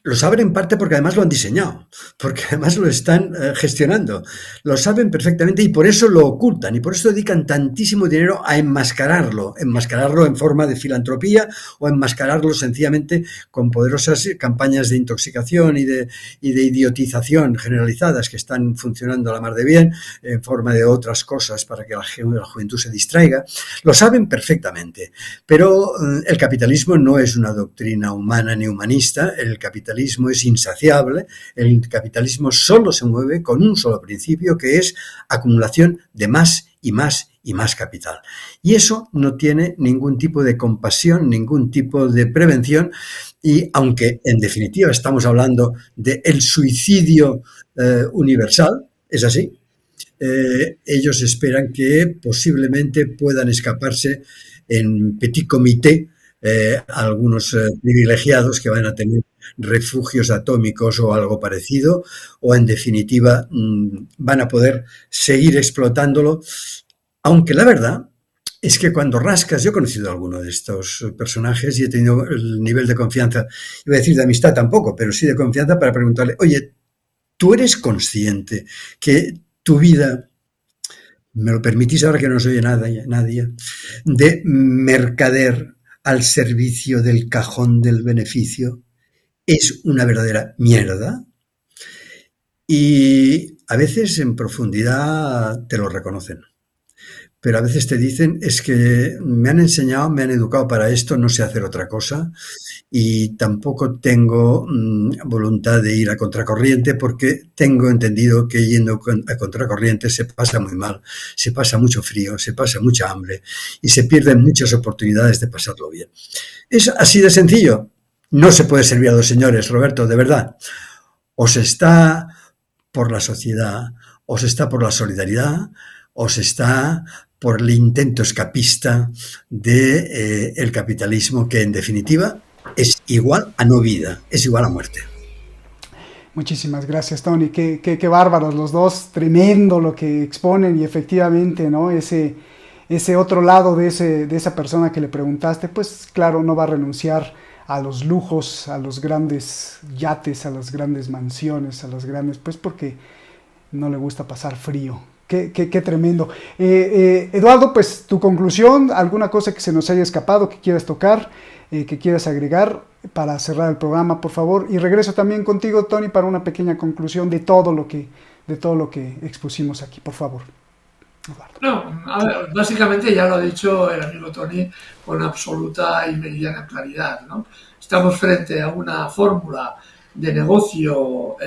Lo saben en parte porque además lo han diseñado, porque además lo están gestionando. Lo saben perfectamente y por eso lo ocultan y por eso dedican tantísimo dinero a enmascararlo en forma de filantropía o enmascararlo sencillamente con poderosas campañas de intoxicación y de idiotización generalizadas que están funcionando a la mar de bien en forma de otras cosas para que la juventud se distraiga. Lo saben perfectamente, pero el capitalismo no es una doctrina humana ni humanista. El capitalismo es insaciable, el capitalismo solo se mueve con un solo principio, que es acumulación de más y más y más capital. Y eso no tiene ningún tipo de compasión, ningún tipo de prevención, y aunque en definitiva estamos hablando del suicidio universal, es así, ellos esperan que posiblemente puedan escaparse en petit comité algunos privilegiados que van a tener refugios atómicos o algo parecido, o en definitiva van a poder seguir explotándolo, aunque la verdad es que cuando rascas, yo he conocido a alguno de estos personajes y he tenido el nivel de confianza, iba a decir de amistad tampoco, pero sí de confianza para preguntarle, oye, ¿tú eres consciente que tu vida, me lo permitís ahora que no soy nadie, de mercader al servicio del cajón del beneficio, es una verdadera mierda? Y a veces en profundidad te lo reconocen, pero a veces te dicen, es que me han enseñado, me han educado para esto, no sé hacer otra cosa y tampoco tengo voluntad de ir a contracorriente, porque tengo entendido que yendo a contracorriente se pasa muy mal, se pasa mucho frío, se pasa mucha hambre y se pierden muchas oportunidades de pasarlo bien. Es así de sencillo. No se puede servir a dos señores, Roberto, de verdad. O se está por la sociedad, o se está por la solidaridad, o se está por el intento escapista del capitalismo, que en definitiva es igual a no vida, es igual a muerte. Muchísimas gracias, Tony. Qué bárbaros los dos, tremendo lo que exponen, y efectivamente, ¿no? Ese otro lado de esa persona que le preguntaste, pues claro, no va a renunciar a los lujos, a los grandes yates, a las grandes mansiones, a las grandes, pues porque no le gusta pasar frío. Qué tremendo. Eduardo, pues tu conclusión, alguna cosa que se nos haya escapado, que quieras tocar, que quieras agregar para cerrar el programa, por favor. Y regreso también contigo, Tony, para una pequeña conclusión de todo lo que expusimos aquí, por favor. Eduardo. No, a ver, básicamente ya lo ha dicho el amigo Tony con absoluta y meridiana claridad, ¿no? Estamos frente a una fórmula de negocio,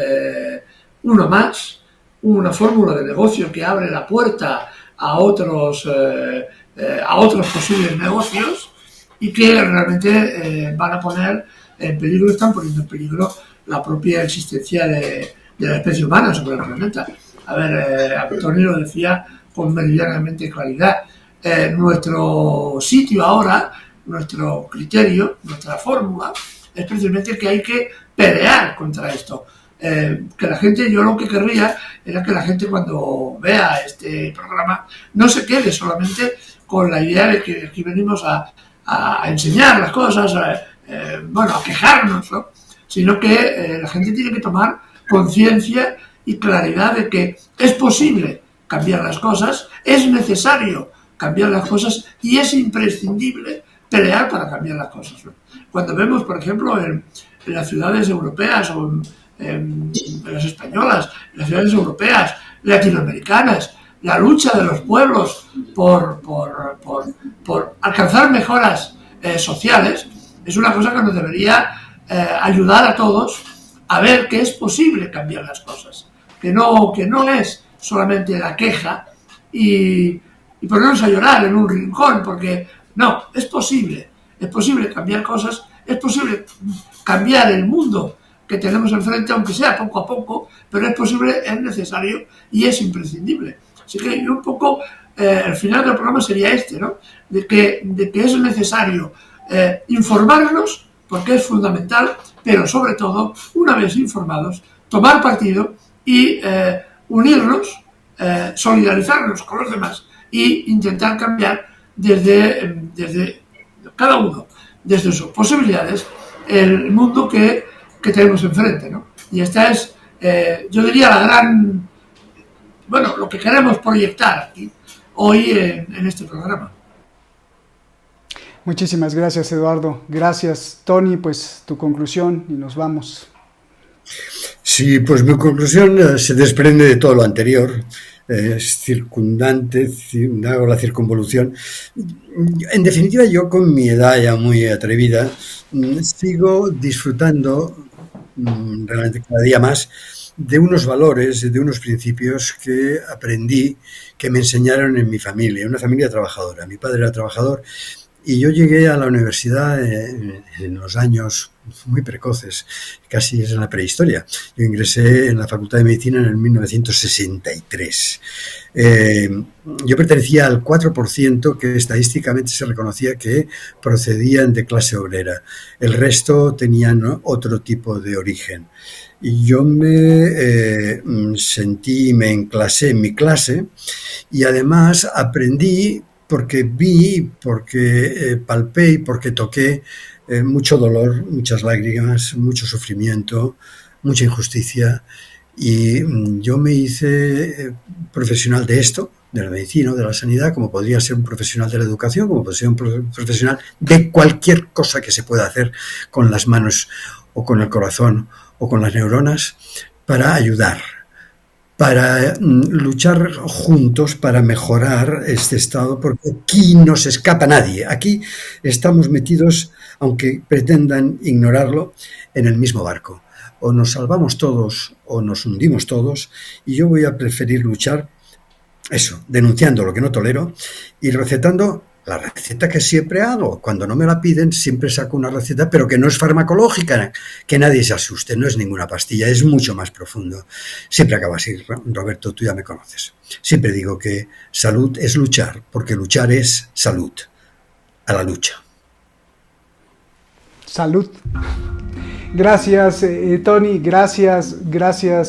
uno más, una fórmula de negocio que abre la puerta a otros posibles negocios y que realmente van a poner en peligro, están poniendo en peligro la propia existencia de la especie humana sobre el planeta. A ver, Antonio lo decía con meridianamente claridad. Nuestro sitio ahora, nuestro criterio, nuestra fórmula, es precisamente que hay que pelear contra esto. Que la gente, yo lo que querría era que la gente cuando vea este programa no se quede solamente con la idea de que aquí venimos a enseñar las cosas, a quejarnos, ¿no? Sino que la gente tiene que tomar conciencia y claridad de que es posible cambiar las cosas, es necesario cambiar las cosas y es imprescindible pelear para cambiar las cosas, ¿no? Cuando vemos, por ejemplo, en las ciudades europeas o en las españolas, en las ciudades europeas, latinoamericanas, la lucha de los pueblos por alcanzar mejoras sociales, es una cosa que nos debería ayudar a todos a ver que es posible cambiar las cosas, que no es solamente la queja y ponernos a llorar en un rincón, porque no, es posible cambiar cosas, es posible cambiar el mundo que tenemos enfrente, aunque sea poco a poco, pero es posible, es necesario y es imprescindible. Así que yo un poco, el final del programa sería este, ¿no? De que es necesario informarnos, porque es fundamental, pero sobre todo, una vez informados, tomar partido y unirnos, solidarizarnos con los demás e intentar cambiar desde cada uno, desde sus posibilidades, el mundo que tenemos enfrente, ¿no? Y esta es, yo diría, lo que queremos proyectar aquí, hoy en este programa. Muchísimas gracias, Eduardo. Gracias, Tony. Pues tu conclusión y nos vamos. Sí, pues mi conclusión se desprende de todo lo anterior. Es circundante, hago la circunvolución. En definitiva, yo con mi edad ya muy atrevida, sigo disfrutando realmente cada día más de unos valores, de unos principios que aprendí, que me enseñaron en mi familia, una familia trabajadora. Mi padre era trabajador y yo llegué a la universidad en los años muy precoces, casi es en la prehistoria. Yo ingresé en la Facultad de Medicina en el 1963. Yo pertenecía al 4% que estadísticamente se reconocía que procedían de clase obrera. El resto tenían otro tipo de origen. Y yo me sentí, me enclasé en mi clase y además aprendí porque vi, porque palpé y porque toqué mucho dolor, muchas lágrimas, mucho sufrimiento, mucha injusticia, y yo me hice profesional de esto, de la medicina, de la sanidad, como podría ser un profesional de la educación, como podría ser un profesional de cualquier cosa que se pueda hacer con las manos o con el corazón o con las neuronas para ayudar, para luchar juntos para mejorar este estado, porque aquí no se escapa nadie. Aquí estamos metidos, aunque pretendan ignorarlo, en el mismo barco. O nos salvamos todos o nos hundimos todos, y yo voy a preferir luchar, eso, denunciando lo que no tolero y recetando la receta que siempre hago. Cuando no me la piden, siempre saco una receta, pero que no es farmacológica, que nadie se asuste, no es ninguna pastilla, es mucho más profundo. Siempre acaba así, Roberto, tú ya me conoces. Siempre digo que salud es luchar, porque luchar es salud. A la lucha. Salud. Gracias, Tony, gracias,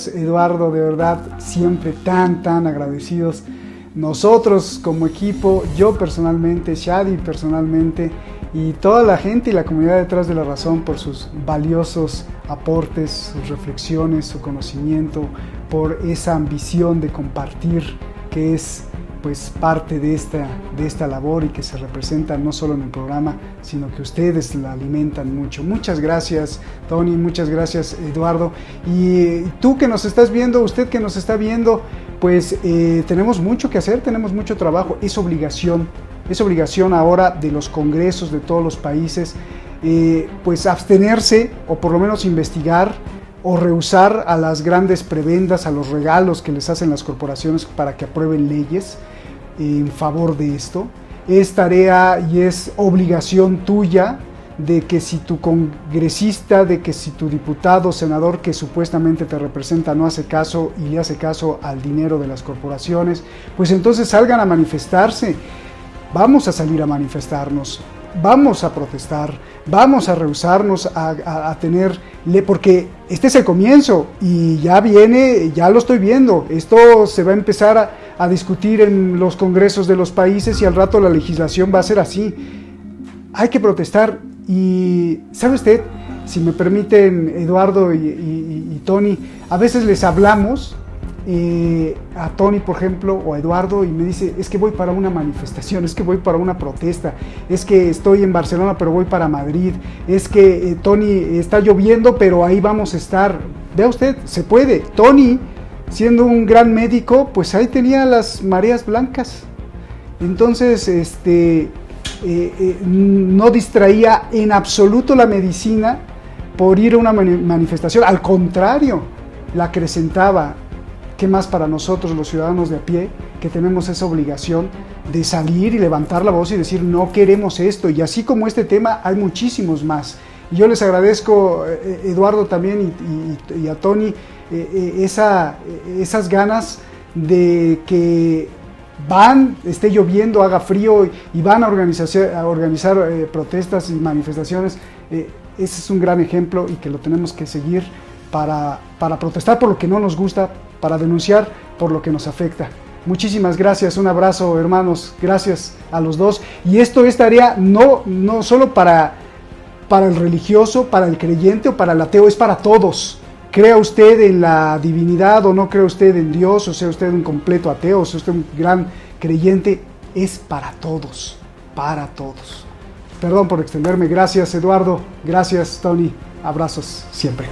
Eduardo, de verdad, siempre tan agradecidos. Nosotros como equipo, yo personalmente, Shadi personalmente y toda la gente y la comunidad detrás de La Razón por sus valiosos aportes, sus reflexiones, su conocimiento, por esa ambición de compartir que es pues parte de esta labor y que se representa no solo en el programa, sino que ustedes la alimentan mucho. Muchas gracias, Tony, muchas gracias, Eduardo. Y tú que nos estás viendo, usted que nos está viendo, pues tenemos mucho que hacer, tenemos mucho trabajo, es obligación ahora de los congresos de todos los países, pues abstenerse o por lo menos investigar o rehusar a las grandes prebendas, a los regalos que les hacen las corporaciones para que aprueben leyes en favor de esto. Es tarea y es obligación tuya de que si tu congresista, de que si tu diputado, senador que supuestamente te representa no hace caso y le hace caso al dinero de las corporaciones, pues entonces salgan a manifestarse. Vamos a salir a manifestarnos, vamos a protestar, vamos a rehusarnos a tenerle, porque este es el comienzo y ya viene, ya lo estoy viendo, esto se va a empezar a discutir en los congresos de los países y al rato la legislación va a ser así. Hay que protestar y, ¿sabe usted? Si me permiten, Eduardo y Tony, a veces les hablamos, a Tony, por ejemplo, o a Eduardo, y me dice, es que voy para una manifestación, es que voy para una protesta, es que estoy en Barcelona, pero voy para Madrid, es que Tony, está lloviendo, pero ahí vamos a estar. Vea usted, se puede. Tony, siendo un gran médico, pues ahí tenía las mareas blancas. Entonces, no distraía en absoluto la medicina por ir a una manifestación, al contrario, la acrecentaba. ¿Qué más para nosotros los ciudadanos de a pie, que tenemos esa obligación de salir y levantar la voz y decir no queremos esto? Y así como este tema hay muchísimos más. Y yo les agradezco, Eduardo también y a Tony, esas ganas de que esté lloviendo, haga frío y van a organizar protestas y manifestaciones. Ese es un gran ejemplo y que lo tenemos que seguir para protestar por lo que no nos gusta, para denunciar por lo que nos afecta. Muchísimas gracias, un abrazo, hermanos, gracias a los dos. Y esto es tarea no solo para el religioso, para el creyente o para el ateo, es para todos. Crea usted en la divinidad o no crea usted en Dios, o sea usted un completo ateo, o sea usted un gran creyente, es para todos, para todos. Perdón por extenderme, gracias Eduardo, gracias Tony, abrazos siempre.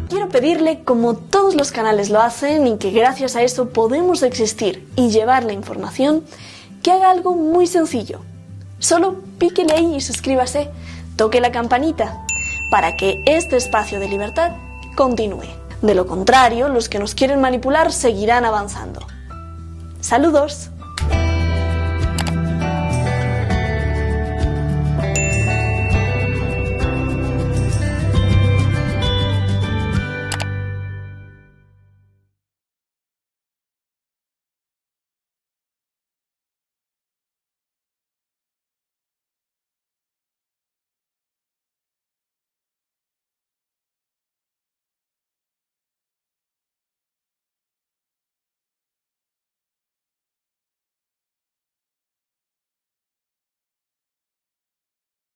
Quiero pedirle, como todos los canales lo hacen y que gracias a eso podemos existir y llevar la información, que haga algo muy sencillo. Solo píquele ahí y suscríbase, toque la campanita, para que este espacio de libertad continúe. De lo contrario, los que nos quieren manipular seguirán avanzando. ¡Saludos!